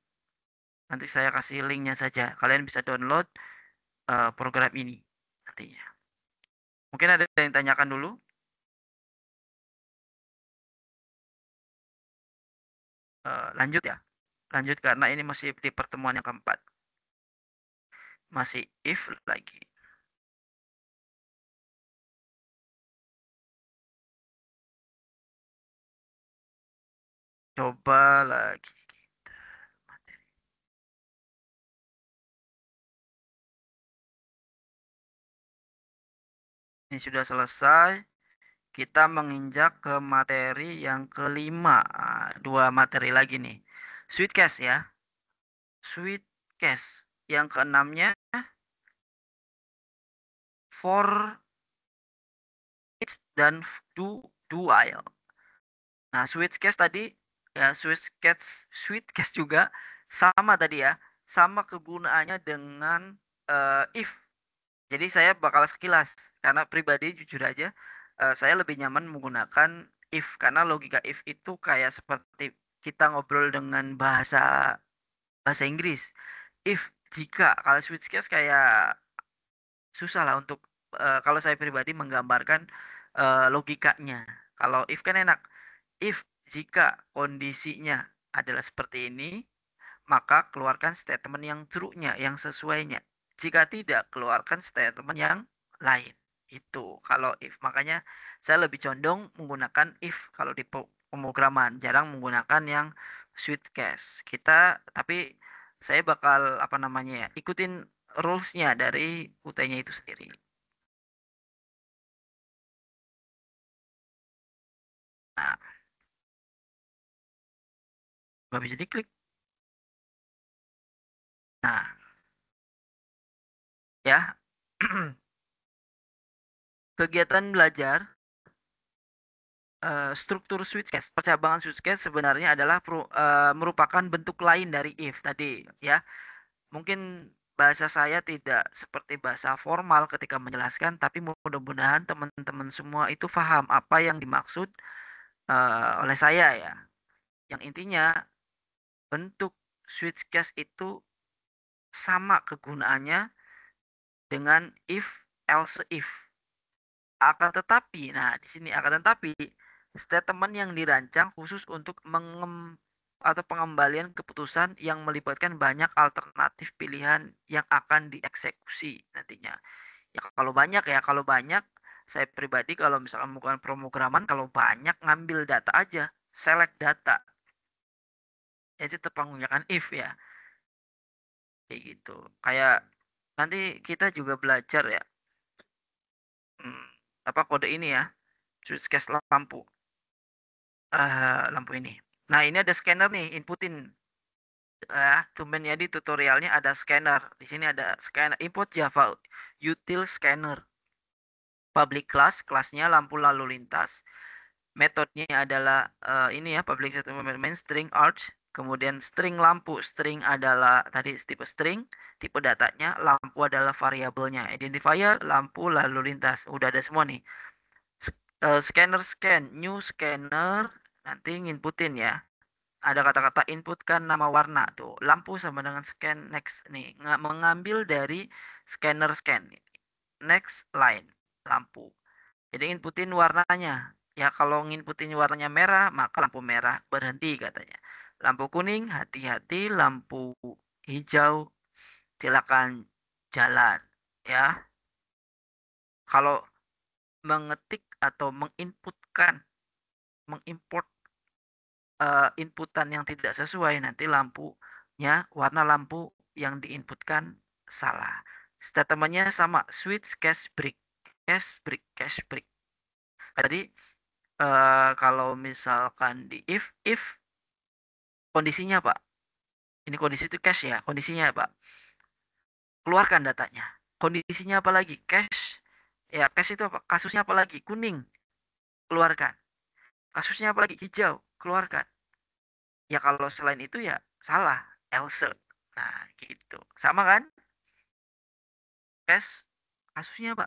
Nanti saya kasih linknya saja. Kalian bisa download program ini nantinya. Mungkin ada yang tanyakan dulu. Lanjut ya. Lanjut karena ini masih di pertemuan yang keempat. Masih if lagi. Coba lagi. Ini sudah selesai. Kita menginjak ke materi yang kelima. Dua materi lagi nih. Sweet case ya. Sweet case. Yang keenamnya for each dan do while. Nah, sweet case tadi ya sweet case juga sama tadi ya. Sama kegunaannya dengan if. Jadi saya bakal sekilas karena pribadi jujur aja saya lebih nyaman menggunakan if karena logika if itu kayak seperti kita ngobrol dengan bahasa bahasa Inggris. If jika kalau switch case kayak susah lah untuk kalau saya pribadi menggambarkan logikanya. Kalau if kan enak. If jika kondisinya adalah seperti ini, maka keluarkan statement yang true-nya, yang sesuainya. Jika tidak, keluarkan statement yang lain. Itu kalau if. Makanya saya lebih condong menggunakan if kalau di pemrograman, jarang menggunakan yang switch case. Tapi saya bakal apa namanya ya, ikutin rules-nya dari UT-nya itu sendiri. Nah, nggak bisa diklik. Nah, ya, kegiatan belajar struktur switch case, percabangan switch case sebenarnya adalah merupakan bentuk lain dari if tadi ya. Mungkin bahasa saya tidak seperti bahasa formal ketika menjelaskan, tapi mudah-mudahan teman-teman semua itu paham apa yang dimaksud oleh saya ya. Yang intinya bentuk switch case itu sama kegunaannya dengan if, else if. Akan tetapi, nah di sini akan tetapi statement yang dirancang khusus untuk atau pengembalian keputusan yang melibatkan banyak alternatif pilihan yang akan dieksekusi nantinya. Ya kalau banyak saya pribadi kalau misalkan bukan pemrograman kalau banyak ngambil data aja, select data. Itu menggunakan if ya. Kayak gitu. Kayak nanti kita juga belajar ya. hmm, apa kode ini ya, switch case lampu. Lampu ini. Nah, ini ada scanner nih, inputin. Tumben ya di tutorialnya ada scanner. Di sini ada scanner input Java util scanner. Public class, kelasnya lampu lalu lintas. Metodenya adalah ini ya, public statement main string arch. Kemudian string lampu, string adalah tadi tipe string, tipe datanya, lampu adalah variabelnya. Identifier, lampu lalu lintas. Udah ada semua nih. Scanner scan, new scanner, nanti nginputin ya. Ada kata-kata inputkan nama warna tuh. Lampu sama dengan scan next nih. Mengambil dari scanner scan. Next line lampu. Jadi inputin warnanya. Ya kalau nginputin warnanya merah, maka lampu merah berhenti katanya. Lampu kuning, hati-hati. Lampu hijau, silakan jalan. Ya, kalau mengetik atau mengimport inputan yang tidak sesuai, nanti lampunya, warna lampu yang diinputkan salah. Statementnya sama, switch cache break, cache break. Tadi kalau misalkan di if kondisinya Pak, ini kondisi itu cache ya, kondisinya Pak, keluarkan datanya. Kondisinya apa lagi? Cache, ya cache itu apa? Kasusnya apa lagi? Kuning, keluarkan. Kasusnya apa lagi? Hijau, keluarkan. Ya kalau selain itu ya salah, else. Nah, gitu. Sama kan? Cache, kasusnya Pak.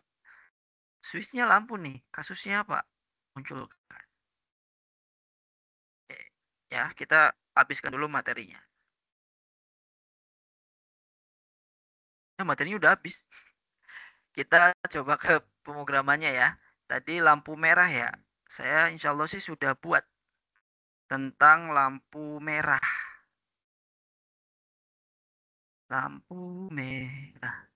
Switchnya lampu nih, kasusnya apa? Muncul. Oke. Ya, kita habiskan dulu materinya. Ya, materinya udah habis. Kita coba ke pemrogramannya ya. Tadi lampu merah ya. Saya insya Allah sih sudah buat tentang lampu merah. Lampu merah.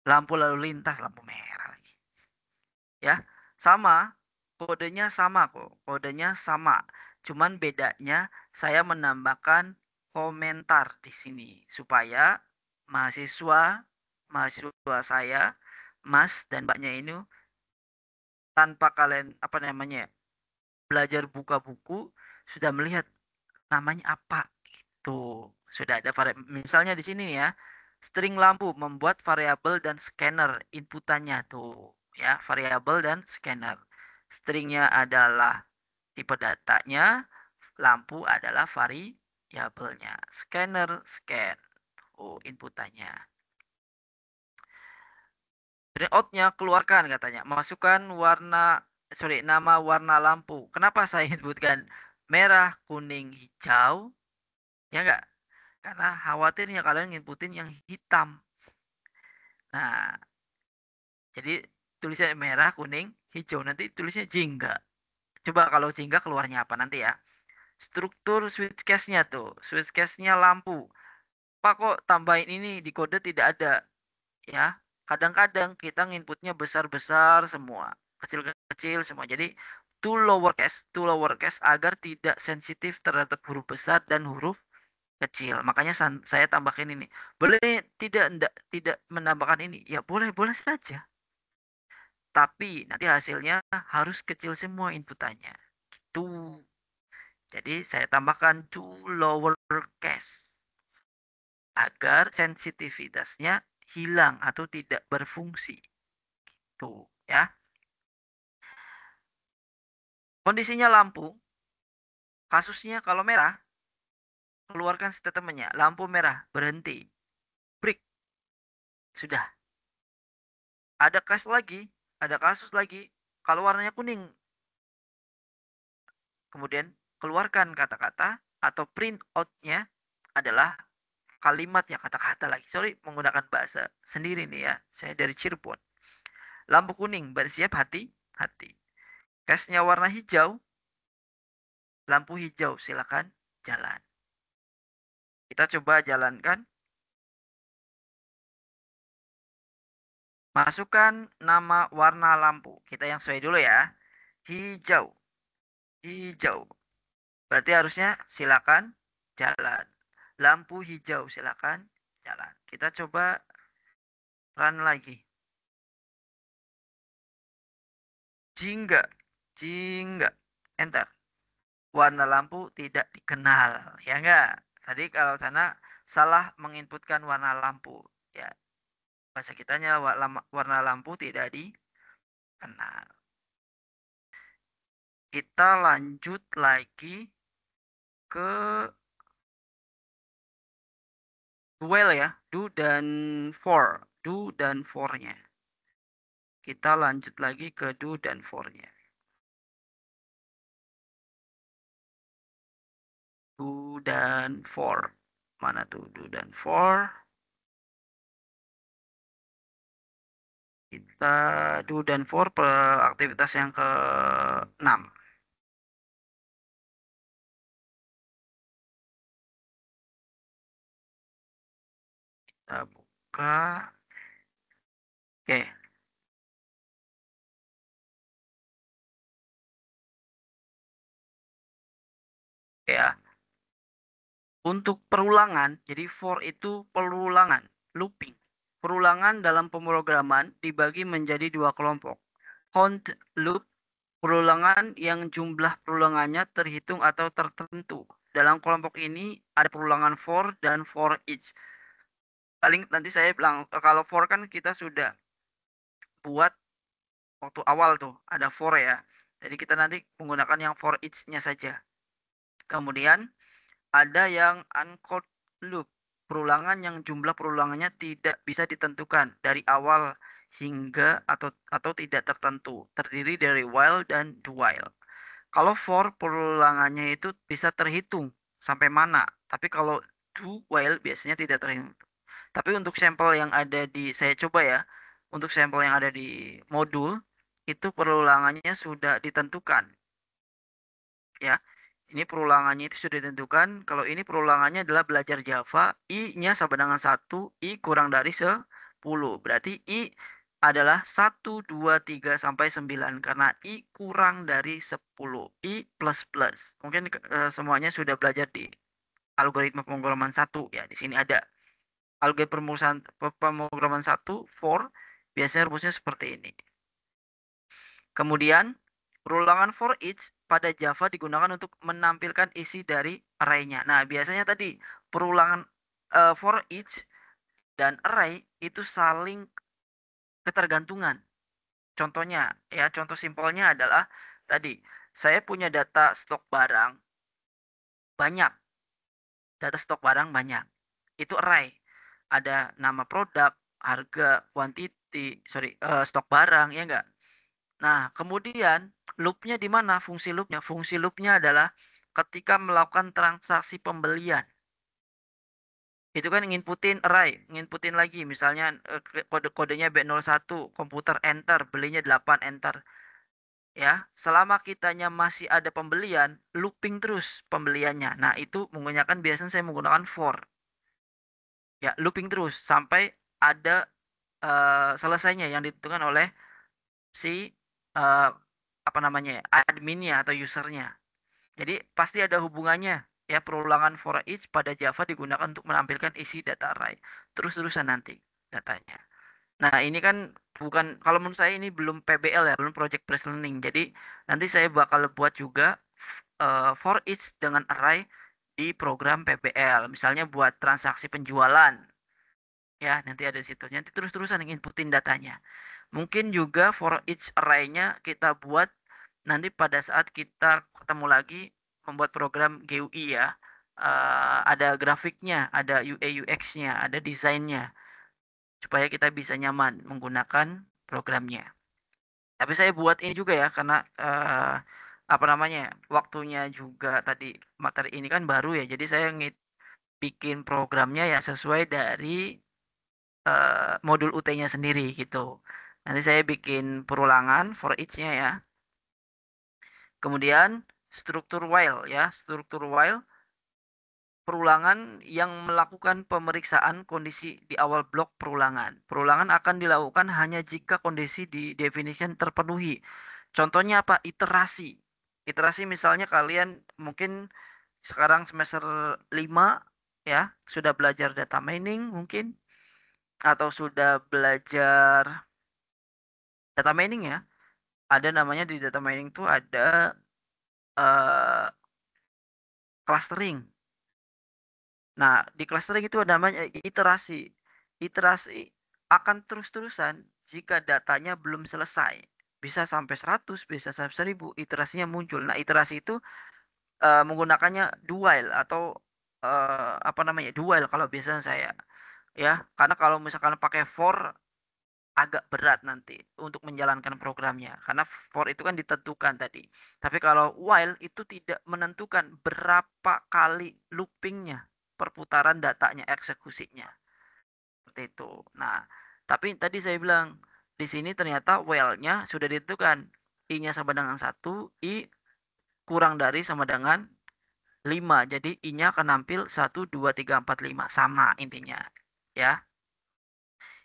Lampu lalu lintas, lampu merah lagi. Ya, sama. Kodenya sama kok. Kodenya sama. Cuman bedanya saya menambahkan komentar di sini supaya mahasiswa mahasiswa saya, Mas dan Mbaknya ini tanpa kalian apa namanya belajar buka buku sudah melihat namanya apa gitu. Sudah ada misalnya di sini ya. String lampu membuat variabel dan scanner inputannya tuh ya, variabel dan scanner. Stringnya adalah tipe datanya, lampu adalah variabelnya. Scanner scan. Oh, inputannya. Layoutnya keluarkan katanya. Masukkan nama warna lampu. Kenapa saya inputkan merah, kuning, hijau? Ya enggak? Karena khawatirnya kalian inputin yang hitam. Nah, jadi tulisnya merah, kuning, hijau. Nanti tulisnya jingga. Coba kalau jingga keluarnya apa nanti ya? Struktur switch case-nya tuh. Switch case-nya lampu. Pak kok tambahin ini di kode tidak ada? Ya, kadang-kadang kita nginputnya besar-besar semua, kecil-kecil semua. Jadi to lower case agar tidak sensitif terhadap huruf besar dan huruf kecil. Makanya saya tambahkan ini. Boleh tidak menambahkan ini? Ya boleh, boleh saja. Tapi nanti hasilnya harus kecil semua inputannya. Gitu. Jadi saya tambahkan to lower case. agar sensitivitasnya hilang atau tidak berfungsi. Tuh, ya. Kondisinya lampu, kasusnya kalau merah, keluarkan statementnya. Lampu merah, berhenti. Break, sudah. Ada kasus lagi. Kalau warnanya kuning, kemudian keluarkan kata-kata atau print out-nya adalah kalimat ya, kata-kata lagi. Sorry, menggunakan bahasa sendiri nih ya. Saya dari Cirebon. Lampu kuning, bersiap hati-hati. Cashnya warna hijau, lampu hijau, silakan jalan. Kita coba jalankan. Masukkan nama warna lampu. Kita yang sesuai dulu ya. Hijau, hijau. Berarti harusnya silakan jalan. Lampu hijau, silakan jalan. Kita coba run lagi. Jingga, jingga. Enter. Warna lampu tidak dikenal, ya enggak? Tadi kalau sana salah menginputkan warna lampu, ya. Bahasa kitanya warna lampu tidak dikenal. Kita lanjut lagi ke duel ya, do dan for, do dan for-nya. Kita lanjut lagi ke do dan for-nya. Do dan for. Mana tuh do dan for? Kita do dan for aktivitas yang ke-6. Kita buka. Oke, ya. Untuk perulangan, jadi for itu perulangan, looping. Perulangan dalam pemrograman dibagi menjadi dua kelompok. Count loop, perulangan yang jumlah perulangannya terhitung atau tertentu. Dalam kelompok ini ada perulangan for dan for each. Paling nanti saya bilang, kalau for kan kita sudah buat waktu awal tuh, ada for ya. Jadi kita nanti menggunakan yang for each-nya saja. Kemudian ada yang uncount loop, perulangan yang jumlah perulangannya tidak bisa ditentukan dari awal hingga atau tidak tertentu, terdiri dari while dan do while. Kalau for perulangannya itu bisa terhitung sampai mana, tapi kalau do while biasanya tidak terhitung. Tapi untuk sampel yang ada di saya coba ya, untuk sampel yang ada di modul itu perulangannya sudah ditentukan ya. Ini perulangannya itu sudah ditentukan. Kalau ini perulangannya adalah belajar Java, I-nya sama dengan 1, I kurang dari 10. Berarti I adalah 1, 2, 3, sampai 9. Karena I kurang dari 10. I plus plus. Mungkin semuanya sudah belajar di algoritma pemrograman 1. Ya, di sini ada. Algoritma pemrograman 1, for, biasanya rumusnya seperti ini. Kemudian, perulangan for each pada Java digunakan untuk menampilkan isi dari array-nya. Nah, biasanya tadi perulangan for each dan array itu saling ketergantungan. Contohnya, ya, contoh simpelnya adalah tadi saya punya data stok barang banyak. Data stok barang banyak. Itu array. Ada nama produk, harga, quantity, stok barang, ya enggak? Nah, kemudian loopnya di mana fungsi loopnya? Fungsi loopnya adalah ketika melakukan transaksi pembelian. Itu kan nginputin array, nginputin lagi. Misalnya kode-kodenya B01, komputer enter, belinya 8 enter. Ya, selama kitanya masih ada pembelian, looping terus pembeliannya. Nah, itu menggunakan biasanya saya menggunakan for. Ya, looping terus sampai ada selesainya yang ditentukan oleh si eh, apa namanya ya, adminnya atau usernya. Jadi pasti ada hubungannya ya, perulangan for each pada Java digunakan untuk menampilkan isi data array. Terus-terusan nanti datanya. Nah, ini kan bukan, kalau menurut saya ini belum PBL ya, belum project based learning. Jadi nanti saya bakal buat juga for each dengan array di program PBL. Misalnya buat transaksi penjualan. Ya, nanti ada di situ. Nanti terus-terusan inputin datanya. Mungkin juga for each array-nya kita buat nanti pada saat kita ketemu lagi membuat program GUI ya. Ada grafiknya, ada UI UX-nya, ada desainnya. Supaya kita bisa nyaman menggunakan programnya. Tapi saya buat ini juga ya, karena apa namanya, waktunya juga tadi materi ini kan baru ya. Jadi saya bikin programnya ya sesuai dari modul UT-nya sendiri gitu. Nanti saya bikin perulangan for each-nya ya. Kemudian struktur while ya, struktur while perulangan yang melakukan pemeriksaan kondisi di awal blok perulangan. Perulangan akan dilakukan hanya jika kondisi di definition terpenuhi. Contohnya apa? Iterasi. Iterasi misalnya kalian mungkin sekarang semester 5 ya, sudah belajar data mining mungkin atau sudah belajar data mining ya. Ada namanya di data mining itu ada eh, clustering. Nah, di clustering itu ada namanya iterasi. Iterasi akan terus-terusan jika datanya belum selesai. Bisa sampai 100, bisa sampai 1000, iterasinya muncul. Nah, iterasi itu menggunakannya dual atau apa namanya? Dual kalau biasanya saya. Ya, karena kalau misalkan pakai for agak berat nanti untuk menjalankan programnya karena for itu kan ditentukan tadi. Tapi kalau while itu tidak menentukan berapa kali loopingnya, perputaran datanya, eksekusinya. Seperti itu. Nah, tapi tadi saya bilang di sini ternyata while-nya sudah ditentukan. I-nya sama dengan 1, I kurang dari sama dengan 5. Jadi I-nya akan nampil 1, 2, 3, 4, 5. Sama intinya. Ya.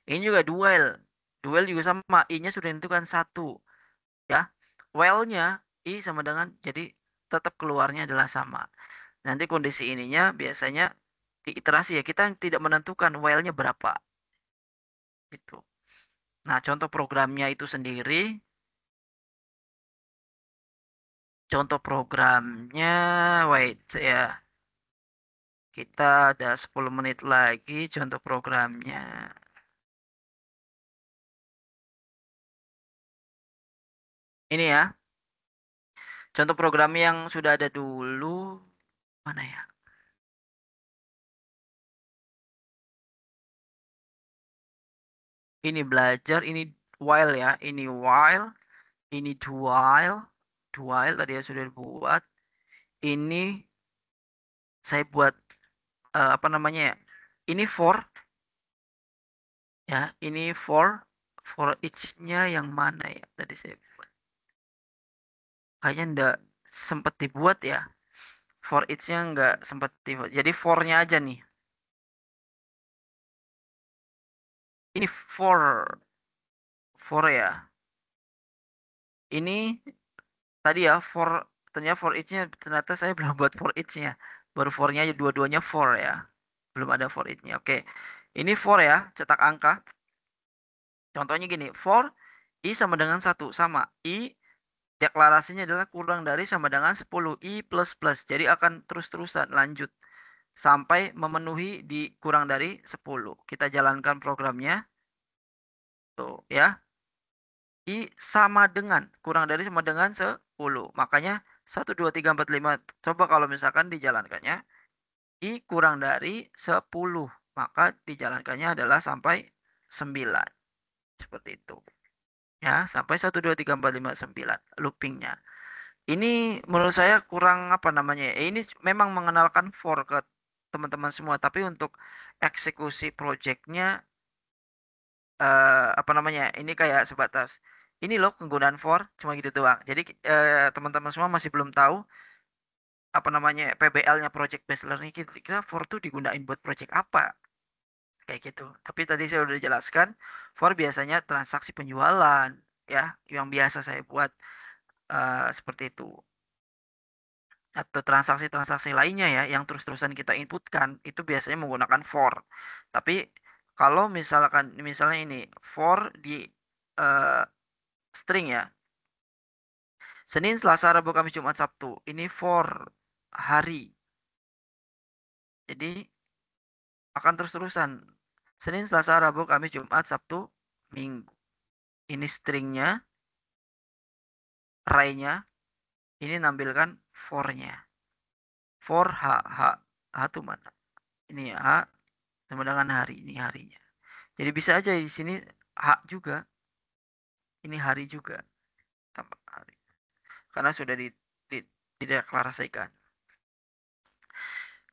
Ini juga dual. Dual juga sama. I-nya sudah ditentukan 1. Ya. While-nya I sama dengan, jadi tetap keluarnya adalah sama. Nanti kondisi ininya biasanya diiterasi ya. Kita tidak menentukan while-nya berapa. Gitu. Nah, contoh programnya itu sendiri. Contoh programnya, wait ya. Kita ada 10 menit lagi contoh programnya. Ini ya. Contoh program yang sudah ada dulu. Mana ya? Ini belajar, ini while ya. Ini while, ini do while. Do while tadi ya sudah dibuat. Ini saya buat apa namanya ya? Ini for ya. Ini for each-nya yang mana ya? Tadi saya buat. Kayaknya enggak sempat dibuat ya. For each-nya enggak sempat dibuat. Jadi for-nya aja nih. Ini for ya. Ini tadi ya ternyata for each-nya ternyata saya belum buat for each-nya. Baru for-nya aja dua-duanya for ya. Belum ada for each-nya. Oke. Ini for ya, cetak angka. Contohnya gini, for I sama dengan 1 sama. I deklarasinya adalah kurang dari sama dengan 10 I plus plus. Jadi akan terus-terusan lanjut sampai memenuhi di kurang dari 10. Kita jalankan programnya. Tuh ya. I sama dengan kurang dari sama dengan 10. Makanya 1, 2, 3, 4, 5. Coba kalau misalkan dijalankannya I kurang dari 10. Maka dijalankannya adalah sampai 9. Seperti itu. Ya, sampai 1, 2, 3, 4, 5, 9 loopingnya. Ini menurut saya kurang apa namanya ya. Ini memang mengenalkan for ke teman-teman semua. Tapi untuk eksekusi projectnya apa namanya? Ini kayak sebatas ini loh penggunaan for cuma gitu doang. Jadi teman-teman semua masih belum tahu apa namanya PBL-nya project based learning. Kira for tuh digunain buat project apa? Kayak gitu. Tapi tadi saya udah jelaskan for biasanya transaksi penjualan ya yang biasa saya buat seperti itu. Atau transaksi-transaksi lainnya ya yang terus-terusan kita inputkan itu biasanya menggunakan for. Tapi kalau misalnya ini for di eh, string ya. Senin, Selasa, Rabu, Kamis, Jumat, Sabtu. Ini for hari. Jadi akan terus-terusan. Senin, Selasa, Rabu, Kamis, Jumat, Sabtu, Minggu. Ini stringnya, array-nya, ini nampilkan for-nya. For H, H itu mana? Ini H sama dengan hari, ini harinya. Jadi bisa aja di sini H juga, ini hari juga, tambah hari. Karena sudah di, dideklarasikan.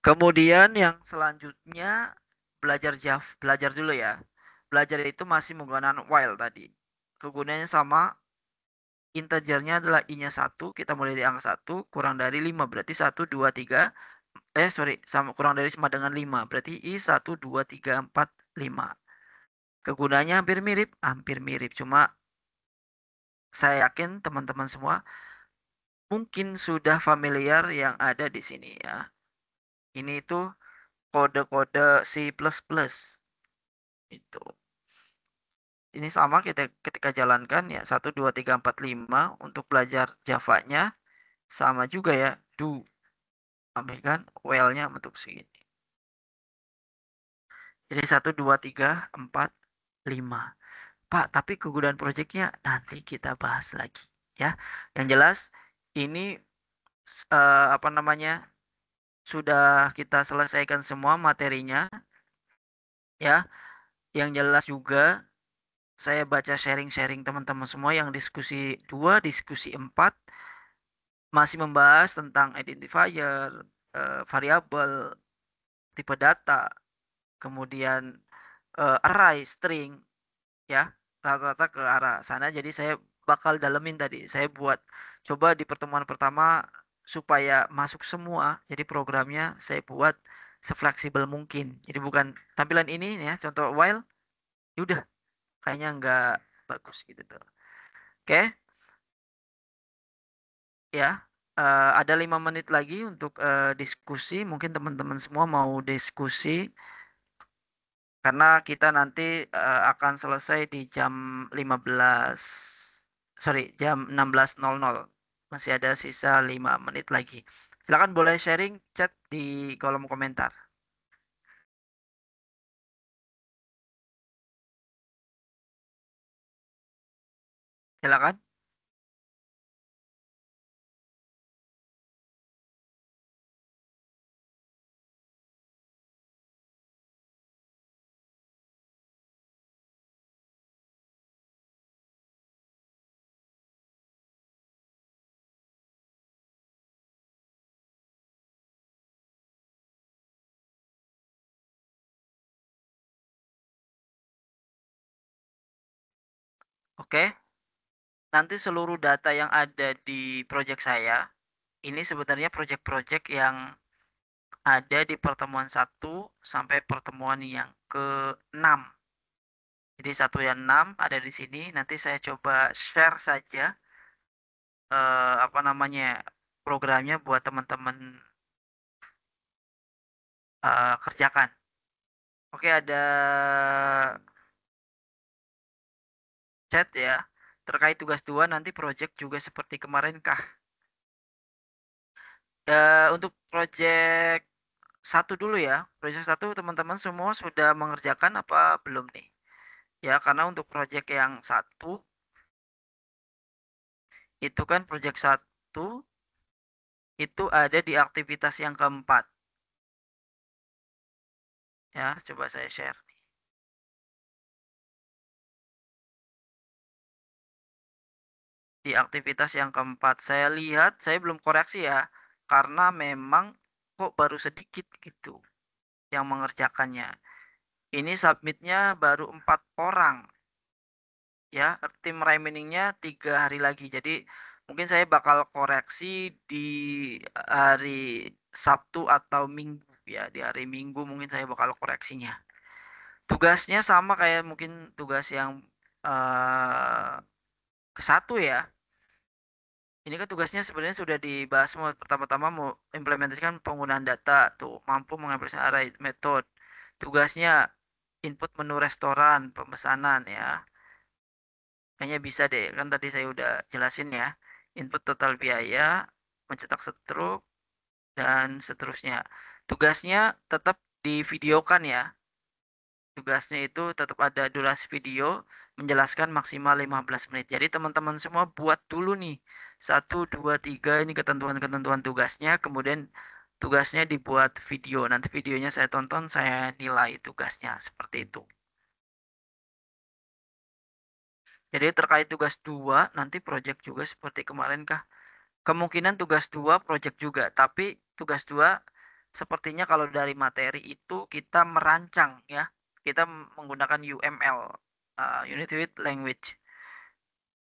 Kemudian yang selanjutnya belajar dulu ya. Belajar itu masih menggunakan while tadi. Kegunaannya sama, integernya adalah i-nya 1, kita mulai di angka 1, kurang dari 5, berarti 1, 2, 3, sama kurang dari sama dengan 5, berarti i 1, 2, 3, 4, 5. Kegunaannya hampir mirip, cuma saya yakin teman-teman semua mungkin sudah familiar yang ada di sini ya. Ini itu kode-kode C++. Itu. Ini sama kita ketika jalankan ya 1 2 3 4 5 untuk belajar Java-nya sama juga ya do. Ambilkan while-nya bentuk segini. Jadi 1 2 3 4 5. Pak, tapi kegunaan proyeknya nanti kita bahas lagi ya. Yang jelas ini apa namanya? Sudah kita selesaikan semua materinya ya. Yang jelas juga saya baca sharing-sharing teman-teman semua yang diskusi 2, diskusi 4 masih membahas tentang identifier, variabel, tipe data, kemudian array, string, ya, rata-rata ke arah sana. Jadi saya bakal dalemin tadi. Saya buat coba di pertemuan pertama supaya masuk semua. Jadi programnya saya buat sefleksibel mungkin. Jadi bukan tampilan ini ya, contoh while, yaudah kayaknya nggak bagus gitu tuh. Oke, ya. Ada 5 menit lagi untuk diskusi. Mungkin teman-teman semua mau diskusi karena kita nanti akan selesai di jam 15, jam 16.00. Masih ada sisa 5 menit lagi. Silakan boleh sharing chat di kolom komentar. Silakan. Oke. Nanti seluruh data yang ada di project saya, ini sebenarnya project-project yang ada di pertemuan 1 sampai pertemuan yang ke-6. Jadi 1 yang 6 ada di sini. Nanti saya coba share saja apa namanya programnya buat teman-teman kerjakan. Oke, ada chat ya. Terkait tugas 2 nanti project juga seperti kemarin kah? Untuk project 1 dulu ya. Project 1 teman-teman semua sudah mengerjakan apa belum nih? Ya, karena untuk project yang 1 itu kan project 1 itu ada di aktivitas yang keempat. Ya, coba saya share. Di aktivitas yang keempat, saya lihat, saya belum koreksi ya, karena memang kok baru sedikit gitu yang mengerjakannya. Ini submitnya baru 4 orang, ya, tim remaining-nya 3 hari lagi. Jadi mungkin saya bakal koreksi di hari Sabtu atau Minggu ya, di hari Minggu mungkin saya bakal koreksinya. Tugasnya sama kayak mungkin tugas yang ke-1 ya. Ini kan tugasnya sebenarnya sudah dibahas semua. Pertama-tama mau implementasikan penggunaan data tuh, mampu mengimplementasikan array method. Tugasnya input menu restoran, pemesanan ya. Kayaknya bisa deh, kan tadi saya udah jelasin ya. Input total biaya, mencetak stroke dan seterusnya. tugasnya tetap divideokan ya. Tugasnya itu tetap ada durasi video, menjelaskan maksimal 15 menit. Jadi teman-teman semua buat dulu nih, 1, 2, 3 ini ketentuan-ketentuan tugasnya, kemudian tugasnya dibuat video. Nanti videonya saya tonton, saya nilai tugasnya, seperti itu. Jadi terkait tugas 2, nanti project juga seperti kemarin kah? Kemungkinan tugas 2 project juga, tapi tugas 2 sepertinya kalau dari materi itu kita merancang ya. Kita menggunakan UML, Unity with Language.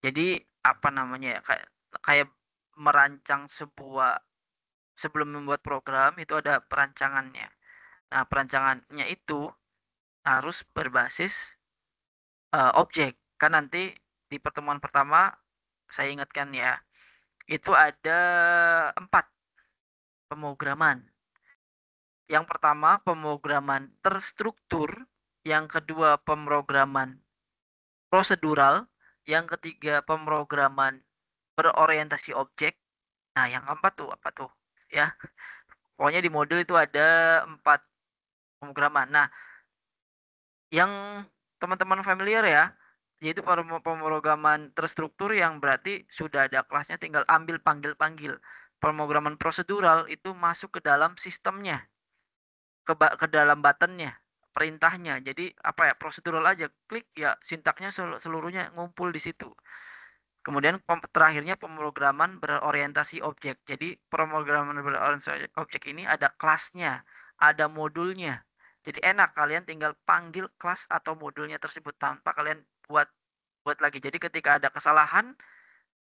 Jadi apa namanya ya, kayak kayak merancang sebuah sebelum membuat program itu ada perancangannya. Nah, perancangannya itu harus berbasis objek. Kan nanti di pertemuan pertama saya ingatkan ya, itu ada 4 pemrograman. Yang pertama pemrograman terstruktur, yang kedua pemrograman prosedural, yang ketiga pemrograman berorientasi objek. Nah, yang keempat tuh apa tuh? Ya, pokoknya di modul itu ada 4 pemrograman. Nah, yang teman-teman familiar ya, yaitu pemrograman terstruktur yang berarti sudah ada kelasnya tinggal ambil panggil-panggil. Pemrograman prosedural itu masuk ke dalam sistemnya, ke dalam buttonnya, perintahnya. Jadi apa ya, prosedural aja, klik ya sintaknya seluruhnya ngumpul di situ. Kemudian terakhirnya pemrograman berorientasi objek. Jadi pemrograman berorientasi objek ini ada kelasnya, ada modulnya. Jadi enak kalian tinggal panggil kelas atau modulnya tersebut tanpa kalian buat buat lagi. Jadi ketika ada kesalahan,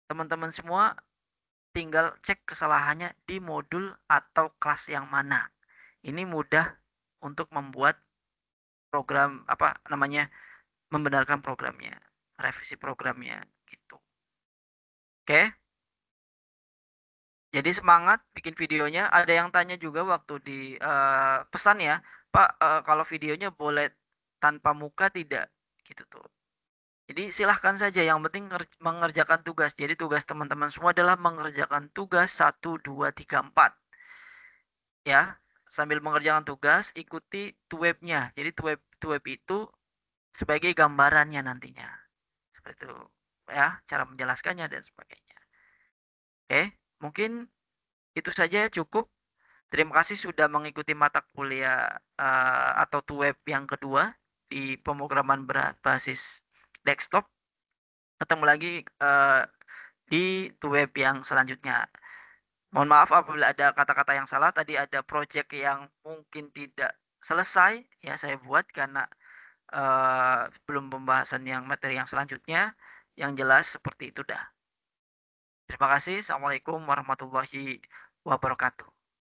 teman-teman semua tinggal cek kesalahannya di modul atau kelas yang mana. Ini mudah untuk membuat program apa namanya, membenarkan programnya, revisi programnya gitu. Oke? Jadi semangat bikin videonya. Ada yang tanya juga waktu di pesan ya, Pak, kalau videonya boleh tanpa muka tidak? Gitu tuh. Jadi silahkan saja, yang penting mengerjakan tugas. Jadi tugas teman-teman semua adalah mengerjakan tugas 1, 2, 3, 4. Ya, sambil mengerjakan tugas, ikuti tuwebnya. Jadi tuweb itu sebagai gambarannya nantinya. Seperti itu ya, cara menjelaskannya dan sebagainya. Oke, mungkin itu saja cukup. Terima kasih sudah mengikuti mata kuliah atau tuweb yang kedua di pemrograman berbasis desktop. Ketemu lagi di tuweb yang selanjutnya. Mohon maaf apabila ada kata-kata yang salah. Tadi ada project yang mungkin tidak selesai ya saya buat karena belum pembahasan yang materi yang selanjutnya. Yang jelas seperti itu dah. Terima kasih. Assalamualaikum warahmatullahi wabarakatuh.